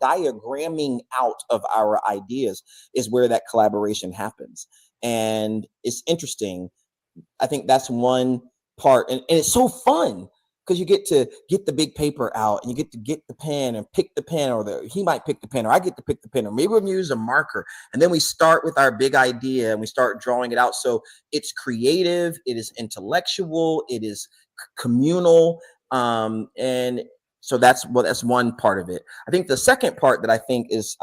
diagramming out of our ideas is where that collaboration happens. And it's interesting. I think that's one part, and it's so fun because you get to get the big paper out, and you get to get the pen and pick the pen, or he might pick the pen, or I get to pick the pen, or maybe we'll use a marker, and then we start with our big idea and we start drawing it out. So it's creative, it is intellectual, it is communal, and so that's one part of it. I think the second part that I think is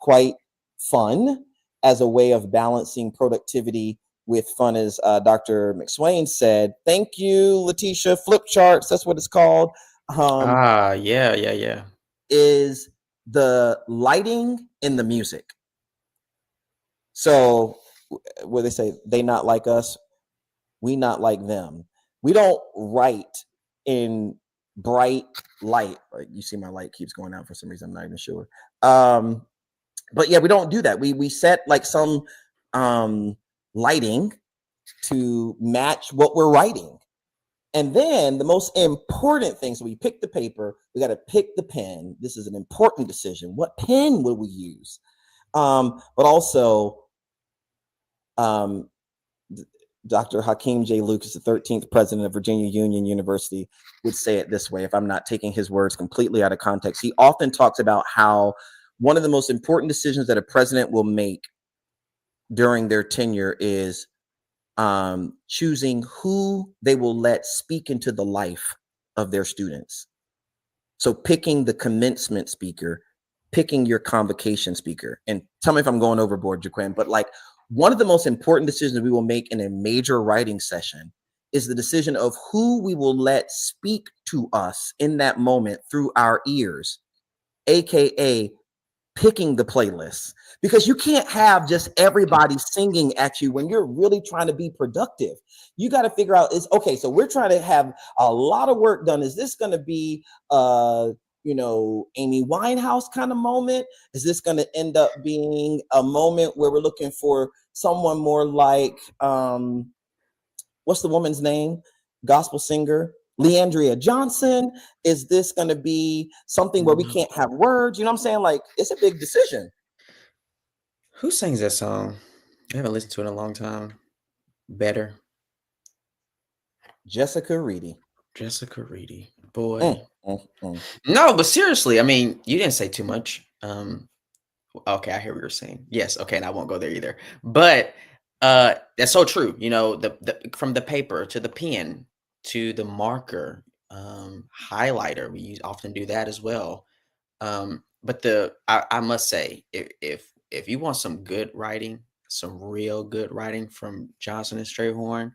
quite fun as a way of balancing productivity with fun, as Dr. McSwain said. Thank you, Letitia. Flip charts, that's what it's called. Yeah. Is the lighting in the music. So where they say they not like us, we not like them. We don't write in bright light. Like, you see my light keeps going out for some reason. I'm not even sure. But yeah, we don't do that. We set like some lighting to match what we're writing. And then the most important thing, so we pick the paper, we got to pick the pen. This is an important decision. What pen will we use? But also, Dr. Hakeem J. Lucas, the 13th president of Virginia Union University, would say it this way, if I'm not taking his words completely out of context. He often talks about how one of the most important decisions that a president will make during their tenure is choosing who they will let speak into the life of their students. So picking the commencement speaker, picking your convocation speaker. And tell me if I'm going overboard, Jaquin, but like, one of the most important decisions we will make in a major writing session is the decision of who we will let speak to us in that moment through our ears, AKA picking the playlist. Because you can't have just everybody singing at you when you're really trying to be productive. You got to figure out, so we're trying to have a lot of work done. Is this going to be Amy Winehouse kind of moment? Is this going to end up being a moment where we're looking for someone more like, what's the woman's name? Gospel singer, Leandria Johnson? Is this going to be something where we can't have words? You know what I'm saying? Like, it's a big decision. Who sings that song? I haven't listened to it in a long time. Better. Jessica Reedy. Boy. No, but seriously, I mean, you didn't say too much. Okay, I hear what you're saying. Yes, okay, and I won't go there either. But that's so true. The from the paper to the pen to the marker, highlighter, we often do that as well. But I must say, if you want some good writing, some real good writing from Johnson and Strayhorn,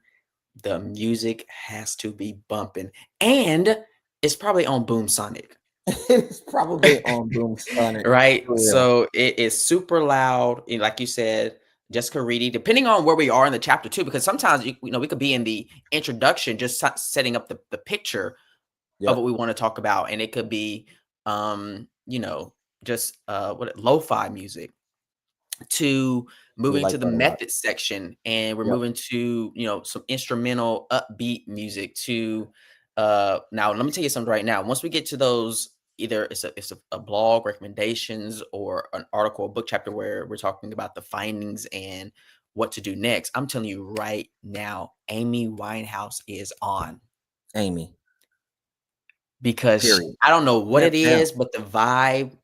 the music has to be bumping, and it's probably on Boom Sonic. It's probably on Boom Sonic, right? So it is super loud, like you said, Jessica Reedy. Depending on where we are in the chapter too, because sometimes we could be in the introduction, just setting up the picture of what we want to talk about, and it could be, just lo-fi music, to moving to the method section, and we're moving to some instrumental upbeat music to now let me tell you something right now. Once we get to those, either it's a blog recommendations or an article, a book chapter where we're talking about the findings and what to do next, I'm telling you right now, Amy Winehouse is on. Amy. Because I don't know what it is, but the vibe,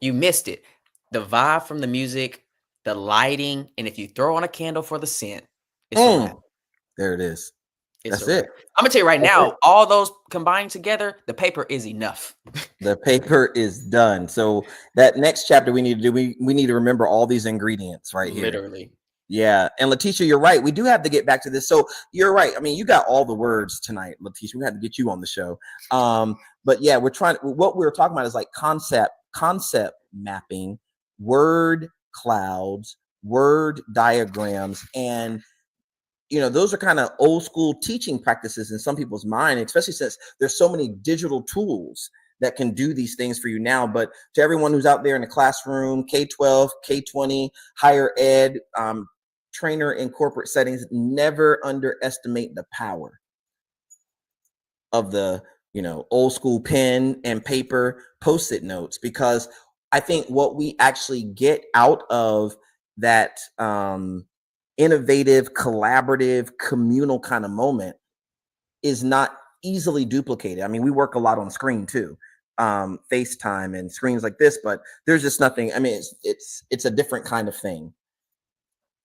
you missed it. The vibe from the music, the lighting, and if you throw on a candle for the scent, it's a wrap. There it is. That's it. I'm gonna tell you right now, all those combined together, the paper is enough. The paper is done. So that next chapter we need to do, we need to remember all these ingredients right here. Literally. Yeah. And Letitia, you're right. We do have to get back to this. So you're right. I mean, you got all the words tonight, Letitia. We had to get you on the show. But yeah, what we're talking about is like concept mapping, word clouds, word diagrams, and those are kind of old school teaching practices in some people's mind, especially since there's so many digital tools that can do these things for you now. But to everyone who's out there in the classroom, K-12, K-20, higher ed, trainer in corporate settings, never underestimate the power of the, old school pen and paper Post-it notes, because I think what we actually get out of that innovative, collaborative, communal kind of moment is not easily duplicated. I mean, we work a lot on screen too, FaceTime and screens like this, but there's just nothing. I mean, it's a different kind of thing.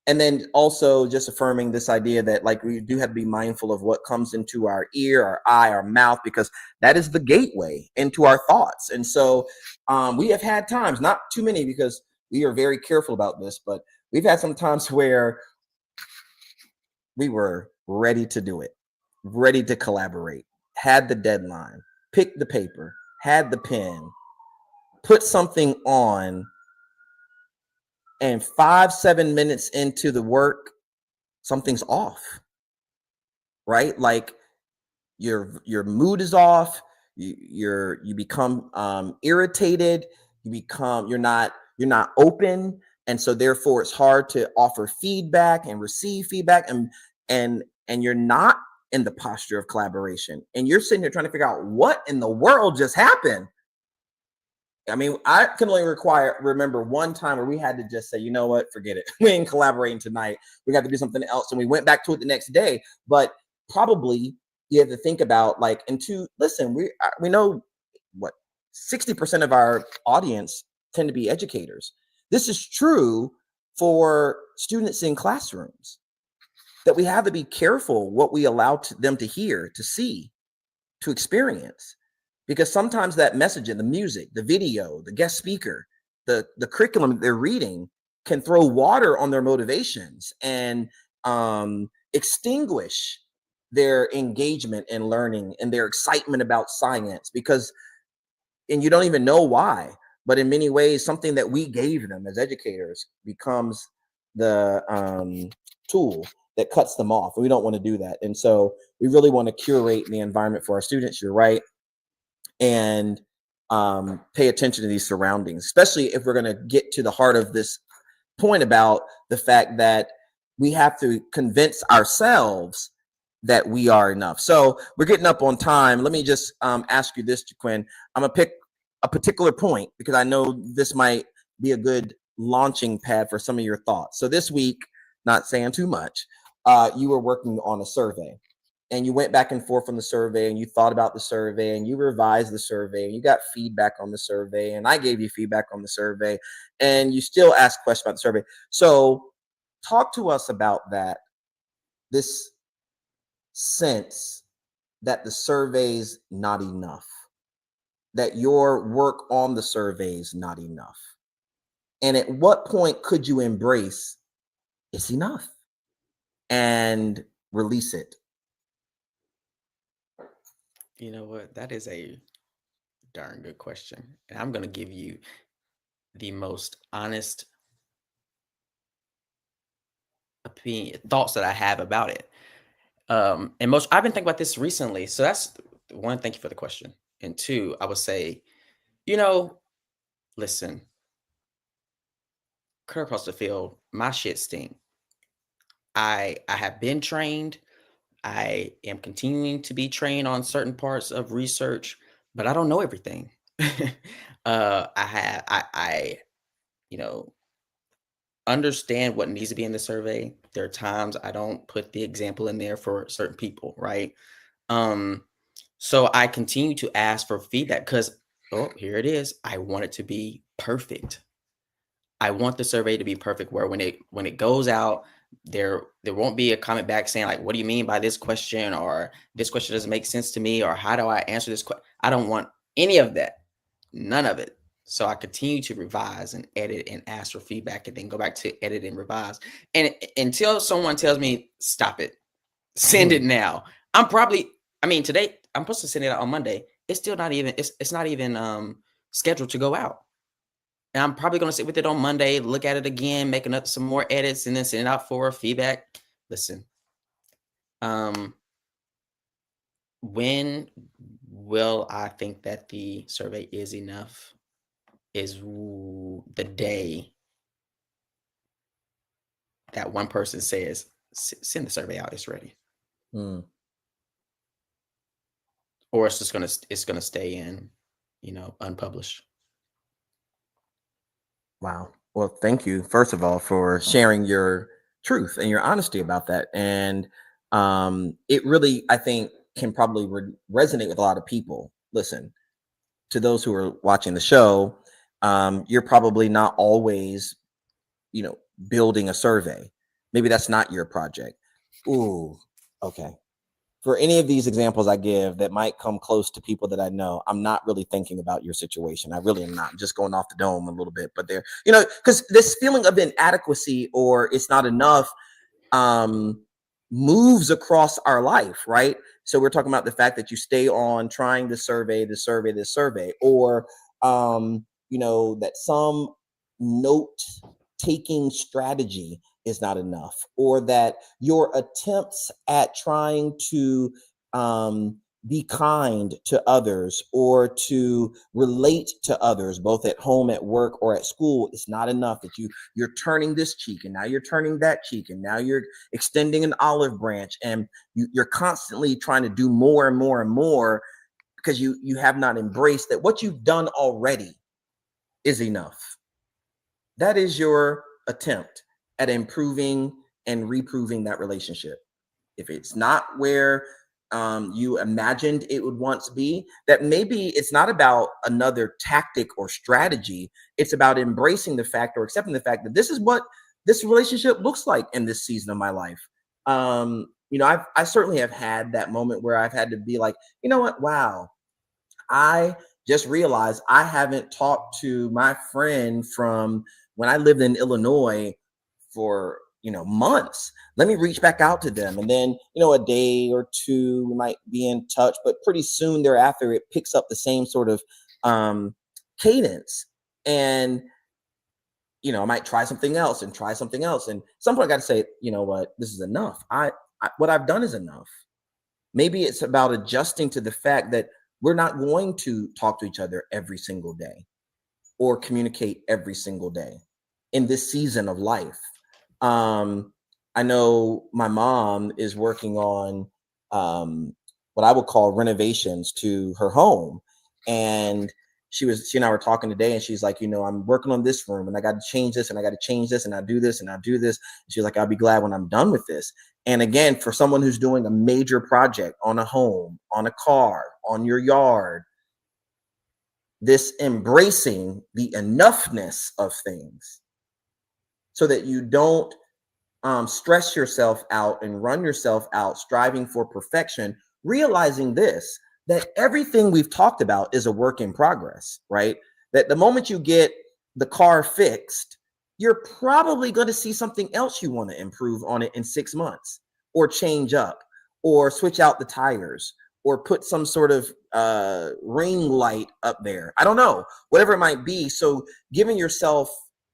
And then also just affirming this idea that like we do have to be mindful of what comes into our ear, our eye, our mouth, because that is the gateway into our thoughts. And so we have had times, not too many because we are very careful about this, but we've had some times where we were ready to do it, ready to collaborate, had the deadline, picked the paper, had the pen, put something on, and 5-7 minutes into the work, something's off, right? Like your mood is off. You become irritated. You're not open, and so therefore it's hard to offer feedback and receive feedback, and you're not in the posture of collaboration, and you're sitting here trying to figure out what in the world just happened. I mean, I can only remember one time where we had to just say, you know what, forget it. We ain't collaborating tonight. We got to do something else. And we went back to it the next day. But probably you have to think about like, listen, we know what 60% of our audience tend to be educators. This is true for students in classrooms, that we have to be careful what we allow them to hear, to see, to experience. Because sometimes that messaging, the music, the video, the guest speaker, the curriculum they're reading can throw water on their motivations and extinguish their engagement in learning and their excitement about science, and you don't even know why, but in many ways, something that we gave them as educators becomes the tool that cuts them off. And we don't want to do that. And so we really want to curate the environment for our students. You're right. And pay attention to these surroundings, especially if we're going to get to the heart of this point about the fact that we have to convince ourselves that we are enough. So we're getting up on time. Let me just ask you this, Jaquin. I'm going to pick a particular point because I know this might be a good launching pad for some of your thoughts. So this week, not saying too much, you were working on a survey. And you went back and forth on the survey, and you thought about the survey, and you revised the survey, and you got feedback on the survey, and I gave you feedback on the survey, and you still ask questions about the survey. So talk to us about that, this sense that the survey's not enough, that your work on the survey is not enough. And at what point could you embrace it's enough and release it? You know what? That is a darn good question. And I'm going to give you the most honest thoughts that I have about it. I've been thinking about this recently. So that's one, thank you for the question. And two, I would say, listen, cut across the field, my shit stink. I have been trained. I am continuing to be trained on certain parts of research, but I don't know everything. I understand what needs to be in the survey. There are times I don't put the example in there for certain people, right? So I continue to ask for feedback because, here it is. I want it to be perfect. I want the survey to be perfect where when it goes out, there won't be a comment back saying like, what do you mean by this question? Or this question doesn't make sense to me, or how do I answer this question? I don't want any of that, none of it. So I continue to revise and edit and ask for feedback and then go back to edit and revise. And until someone tells me, stop it, send it now. Today I'm supposed to send it out on Monday. It's still not even, it's not even scheduled to go out. And I'm probably going to sit with it on Monday, look at it again, making up some more edits, and then send it out for feedback. Listen, When will I think that the survey is enough is the day that one person says, send the survey out, it's ready. Or it's just gonna stay in, unpublished. Wow. Well, thank you, first of all, for sharing your truth and your honesty about that. And it really, I think, can probably resonate with a lot of people. Listen, to those who are watching the show, you're probably not always, building a survey. Maybe that's not your project. Ooh, okay. For any of these examples I give that might come close to people that I know, I'm not really thinking about your situation. I really am not. I'm just going off the dome a little bit, but there, because this feeling of inadequacy or it's not enough moves across our life, right? So we're talking about the fact that you stay on trying the survey, or that some note-taking strategy is not enough, or that your attempts at trying to be kind to others or to relate to others, both at home, at work, or at school, is not enough. That you're turning this cheek, and now you're turning that cheek, and now you're extending an olive branch, and you're constantly trying to do more and more and more because you have not embraced that what you've done already is enough. That is your attempt at improving and reproving that relationship. If it's not where you imagined it would once be, that maybe it's not about another tactic or strategy. It's about embracing the fact or accepting the fact that this is what this relationship looks like in this season of my life. I certainly have had that moment where I've had to be like, you know what? Wow, I just realized I haven't talked to my friend from when I lived in Illinois for months. Let me reach back out to them, and then a day or two we might be in touch, but pretty soon thereafter it picks up the same sort of cadence, and I might try something else, and some point I got to say, you know what, this is enough. What I've done is enough. Maybe it's about adjusting to the fact that we're not going to talk to each other every single day or communicate every single day in this season of life. I know my mom is working on what I would call renovations to her home. And she and I were talking today, and she's like, I'm working on this room, and I got to change this, and I got to change this, and I do this, and I do this. She's like, I'll be glad when I'm done with this. And again, for someone who's doing a major project on a home, on a car, on your yard, this embracing the enoughness of things so that you don't stress yourself out and run yourself out striving for perfection, realizing this, that everything we've talked about is a work in progress, right? That the moment you get the car fixed, you're probably going to see something else you want to improve on it in 6 months, or change up, or switch out the tires, or put some sort of ring light up there. I don't know, whatever it might be. So giving yourself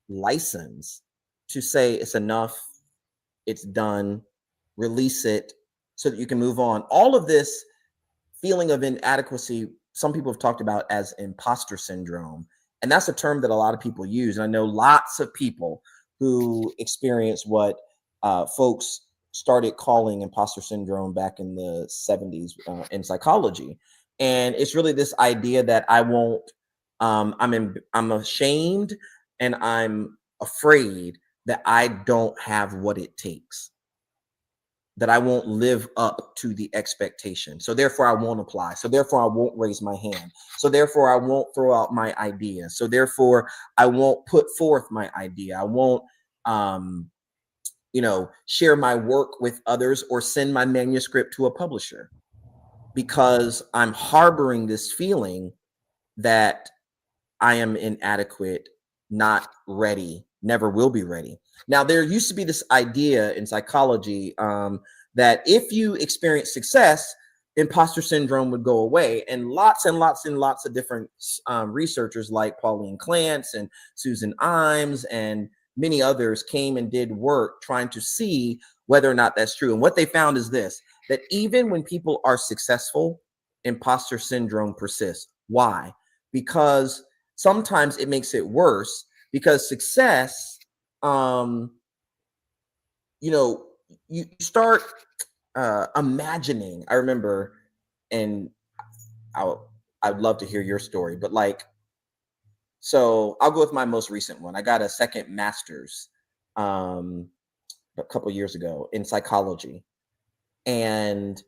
license to say it's enough, it's done, release it so that you can move on. All of this feeling of inadequacy, some people have talked about as imposter syndrome. And that's a term that a lot of people use. And I know lots of people who experience what folks started calling imposter syndrome back in the 70s in psychology. And it's really this idea that I'm ashamed and I'm afraid that I don't have what it takes, that I won't live up to the expectation. So therefore I won't apply. So therefore I won't raise my hand. So therefore I won't throw out my idea. So therefore I won't put forth my idea. I won't, share my work with others or send my manuscript to a publisher, because I'm harboring this feeling that I am inadequate, not ready, never will be ready. Now, there used to be this idea in psychology that if you experience success, imposter syndrome would go away. And lots of different researchers like Pauline Clance and Susan Imes and many others came and did work trying to see whether or not that's true. And what they found is this, that even when people are successful, imposter syndrome persists. Why? Because sometimes it makes it worse, because success, you start imagining. I remember, and I'd love to hear your story, but like, so I'll go with my most recent one. I got a second master's a couple years ago in psychology. And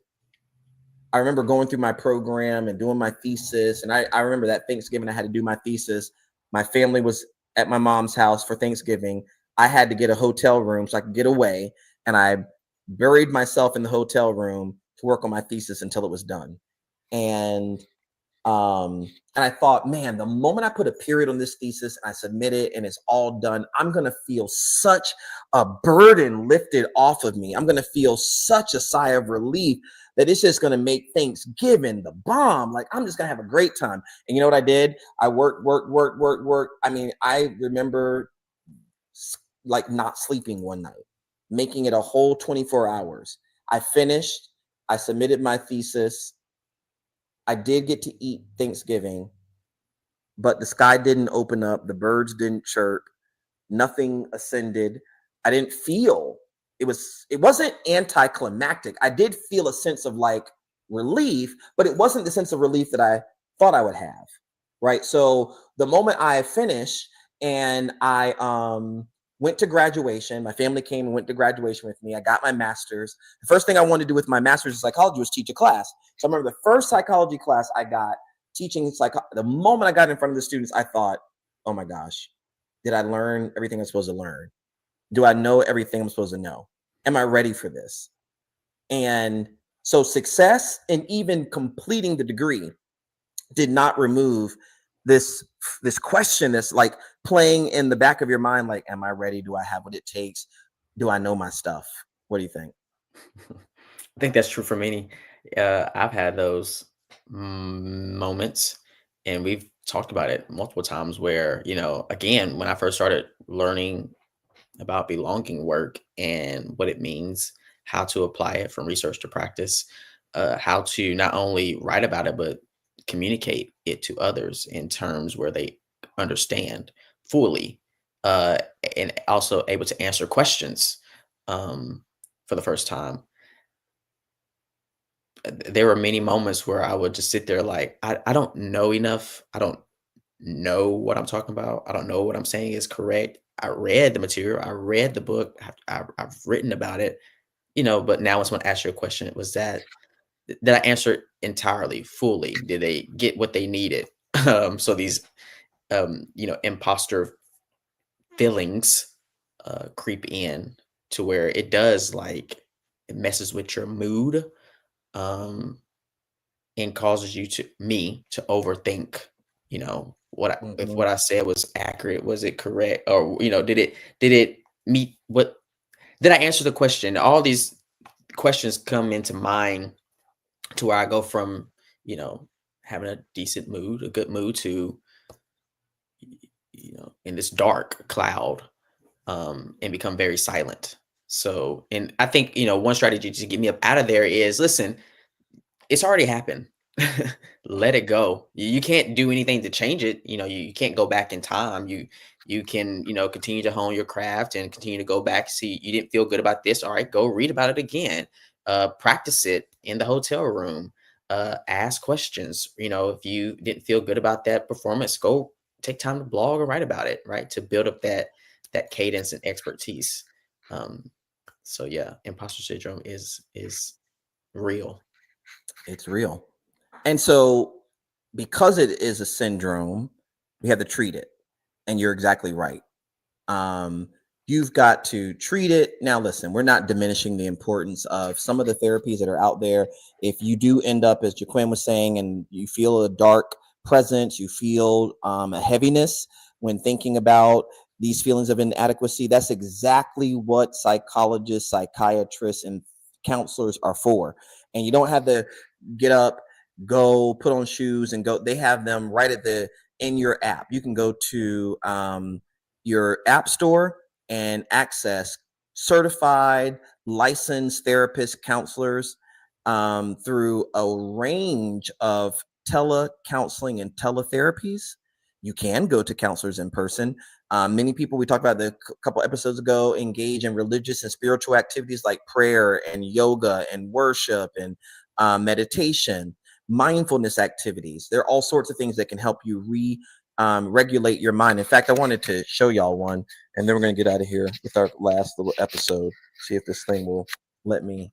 I remember going through my program and doing my thesis. And I remember that Thanksgiving, I had to do my thesis. My family was at my mom's house for Thanksgiving. I had to get a hotel room so I could get away. And I buried myself in the hotel room to work on my thesis until it was done. And I thought, man, the moment I put a period on this thesis, I submit it and it's all done, I'm going to feel such a burden lifted off of me. I'm going to feel such a sigh of relief that it's just going to make Thanksgiving the bomb. Like, I'm just going to have a great time. And you know what I did? I worked. I mean, I remember like not sleeping one night, making it a whole 24 hours. I finished, I submitted my thesis. I did get to eat Thanksgiving, but the sky didn't open up. The birds didn't chirp. Nothing ascended. I didn't feel, it wasn't anticlimactic. I did feel a sense of like relief, but it wasn't the sense of relief that I thought I would have. Right. So the moment I finished and I went to graduation, my family came and went to graduation with me. I got my master's. The first thing I wanted to do with my master's in psychology was teach a class. So I remember the first psychology class I got teaching the moment I got in front of the students, I thought, oh my gosh, did I learn everything I'm supposed to learn? Do I know everything I'm supposed to know? Am I ready for this? And so success and even completing the degree did not remove this question that's like playing in the back of your mind, like, am I ready? Do I have what it takes? Do I know my stuff? What do you think? I think that's true for many. I've had those moments, and we've talked about it multiple times where, again, when I first started learning about belonging work and what it means, how to apply it from research to practice, how to not only write about it, but communicate it to others in terms where they understand fully, and also able to answer questions for the first time. There were many moments where I would just sit there like, I don't know enough. I don't know what I'm talking about. I don't know what I'm saying is correct. I read the material. I read the book. I've written about it, but now when someone asks you a question, did I answer it entirely, fully? Did they get what they needed? So these, imposter feelings creep in to where it does, like, it messes with your mood, and causes me to overthink, if what I said was accurate, was it correct? Or, did it meet did I answer the question? All these questions come into mind to where I go from, having a decent mood, a good mood, to, in this dark cloud, and become very silent. So, and I think, one strategy to get me up out of there is, listen, it's already happened. Let it go. You can't do anything to change it. You can't go back in time. You can, continue to hone your craft and continue to go back. See, you didn't feel good about this. All right, go read about it again. Practice it in the hotel room. Ask questions. If you didn't feel good about that performance, go take time to blog or write about it, right? To build up that cadence and expertise. So yeah, imposter syndrome is real. It's real. And so because it is a syndrome, we have to treat it. And you're exactly right. You've got to treat it. Now, listen, we're not diminishing the importance of some of the therapies that are out there. If you do end up, as Jaquin was saying, and you feel a dark presence, you feel a heaviness when thinking about these feelings of inadequacy, that's exactly what psychologists, psychiatrists, and counselors are for. And you don't have to get up, go put on shoes and go. They have them right in your app. You can go to your app store and access certified licensed therapists, counselors, through a range of telecounseling and teletherapies. You can go to counselors in person. Many people, we talked about a couple episodes ago, engage in religious and spiritual activities like prayer and yoga and worship and meditation, mindfulness activities. There are all sorts of things that can help you regulate your mind. In fact, I wanted to show y'all one, and then we're going to get out of here with our last little episode. See if this thing will let me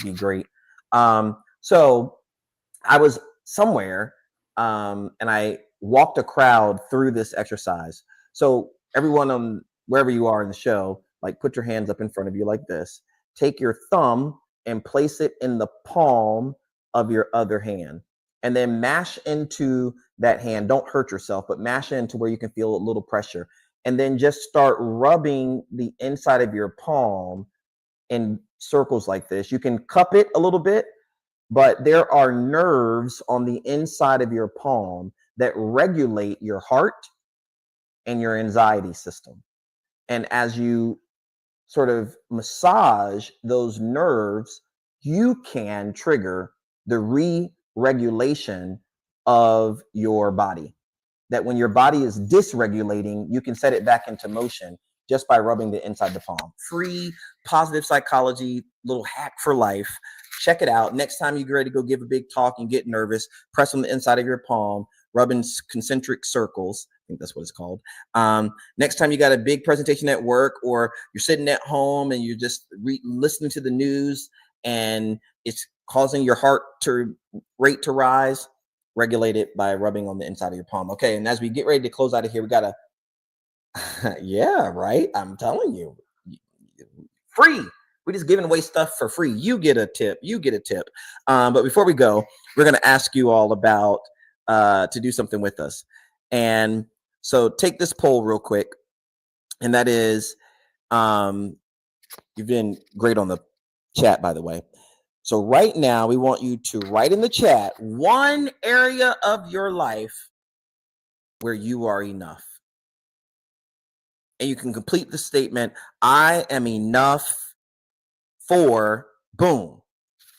be great. So I was somewhere, and I walked a crowd through this exercise. So everyone on wherever you are in the show, like put your hands up in front of you like this. Take your thumb and place it in the palm of your other hand, and then mash into that hand. Don't hurt yourself, but mash into where you can feel a little pressure, and then just start rubbing the inside of your palm in circles like this. You can cup it a little bit, but there are nerves on the inside of your palm that regulate your heart and your anxiety system. And as you sort of massage those nerves, you can trigger the re-regulation of your body. That when your body is dysregulating, you can set it back into motion just by rubbing the inside the palm. Free positive psychology, little hack for life. Check it out. Next time you get ready to go give a big talk and get nervous, press on the inside of your palm, rub in concentric circles. I think that's what it's called. Next time you got a big presentation at work, or you're sitting at home and you're just listening to the news and it's causing your heart rate to rise, regulate it by rubbing on the inside of your palm. Okay, and as we get ready to close out of here, we gotta yeah, right, I'm telling you, free. We're just giving away stuff for free. You get a tip. But before we go, we're going to ask you all about to do something with us. And so take this poll real quick. And that is, you've been great on the chat, by the way. So right now, we want you to write in the chat one area of your life where you are enough. And you can complete the statement, I am enough for, boom,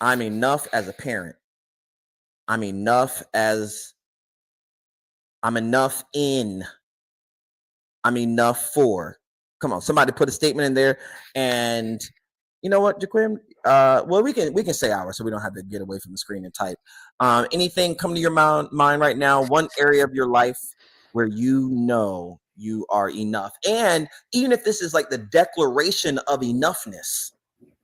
I'm enough as a parent. I'm enough in. I'm enough for. Come on, somebody put a statement in there. And you know what, Jaquim? Well, we can say ours so we don't have to get away from the screen and type. Anything come to your mind right now? One area of your life where you know you are enough. And even if this is like the declaration of enoughness,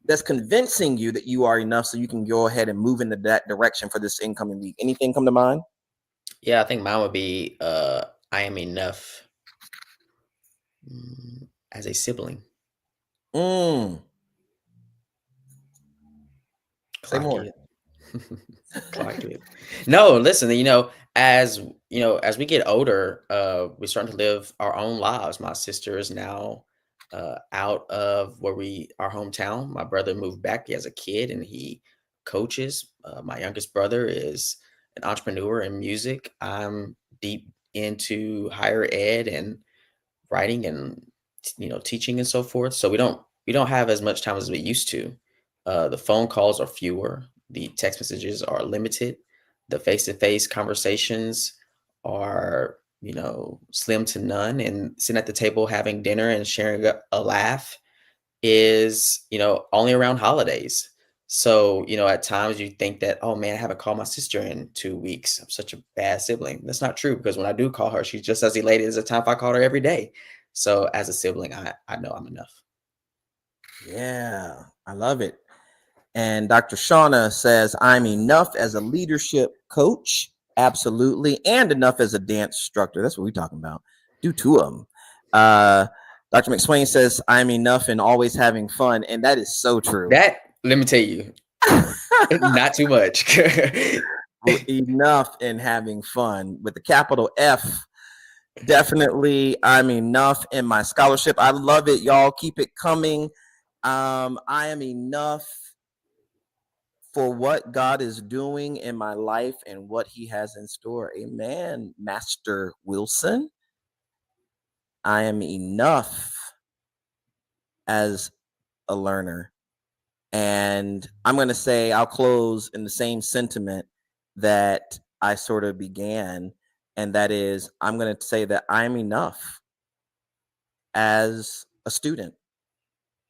that's convincing you that you are enough, so you can go ahead and move in that direction for this incoming week. Anything come to mind? Yeah, I think mine would be I am enough as a sibling. Say more. Clock it. No, listen, as we get older, we're starting to live our own lives. My sister is now out of our hometown. My brother moved back. He has a kid and he coaches. My youngest brother is an entrepreneur in music. I'm deep into higher ed and writing and teaching and so forth. So we don't have as much time as we used to. The phone calls are fewer. The text messages are limited. The face-to-face conversations are slim to none. And sitting at the table having dinner and sharing a laugh is only around holidays. So at times you think that, oh man, I haven't called my sister in 2 weeks. I'm such a bad sibling. That's not true, because when I do call her, she's just as elated as the time if I called her every day. So as a sibling, I know I'm enough. Yeah, I love it. And Dr. Shauna says, I'm enough as a leadership coach. Absolutely. And enough as a dance instructor. That's what we're talking about. Do two of them. Dr. McSwain says, I'm enough and always having fun. And that is so true. That, let me tell you, not too much. Enough and having fun with the capital F. Definitely, I'm enough in my scholarship. I love it, y'all. Keep it coming. I am enough for what God is doing in my life and what he has in store. Amen, Master Wilson. I am enough as a learner. And I'm going to say I'll close in the same sentiment that I sort of began. And that is, I'm going to say that I'm enough as a student.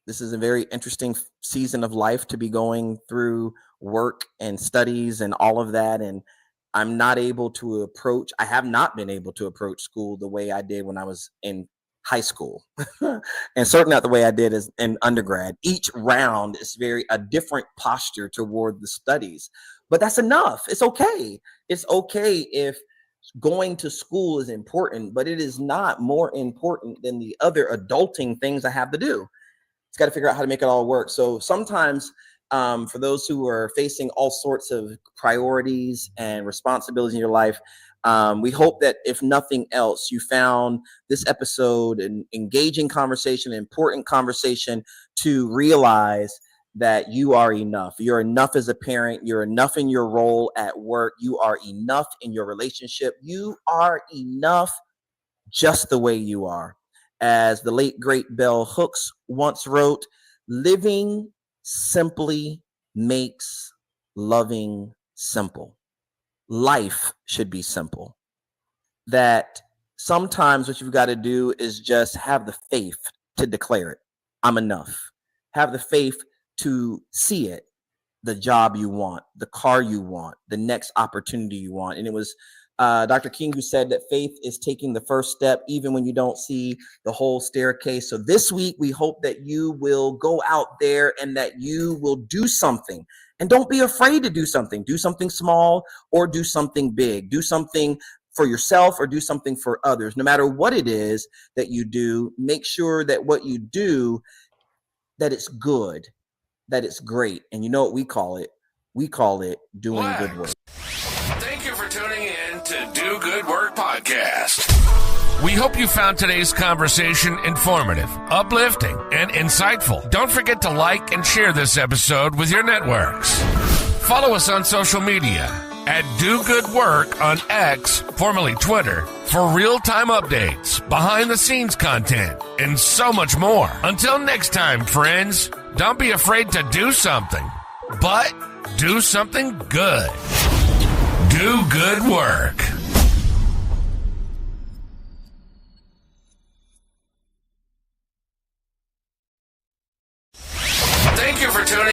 This is a very interesting season of life to be going through work and studies and all of that. And I have not been able to approach school the way I did when I was in high school, and certainly not the way I did as in undergrad. Each round is a different posture toward the studies, but that's enough. It's okay. It's okay if going to school is important, but it is not more important than the other adulting things I have to do. It's got to figure out how to make it all work. So sometimes for those who are facing all sorts of priorities and responsibilities in your life, we hope that if nothing else, you found this episode an engaging conversation, an important conversation to realize that you are enough. You're enough as a parent. You're enough in your role at work. You are enough in your relationship. You are enough just the way you are. As the late, great Bell Hooks once wrote, living simply makes loving simple. Life should be simple. That sometimes what you've got to do is just have the faith to declare it. I'm enough. Have the faith to see it, the job you want, the car you want, the next opportunity you want. And it was Dr. King who said that faith is taking the first step, even when you don't see the whole staircase. So this week, we hope that you will go out there and that you will do something. And don't be afraid to do something. Do something small or do something big. Do something for yourself or do something for others. No matter what it is that you do, make sure that what you do, that it's good, that it's great. And you know what we call it? We call it doing good work. Thank you for tuning in to Do Good Work Podcast. We hope you found today's conversation informative, uplifting, and insightful. Don't forget to like and share this episode with your networks. Follow us on social media at Do Good Work on X, formerly Twitter, for real-time updates, behind-the-scenes content, and so much more. Until next time, friends, don't be afraid to do something, but do something good. Do good work.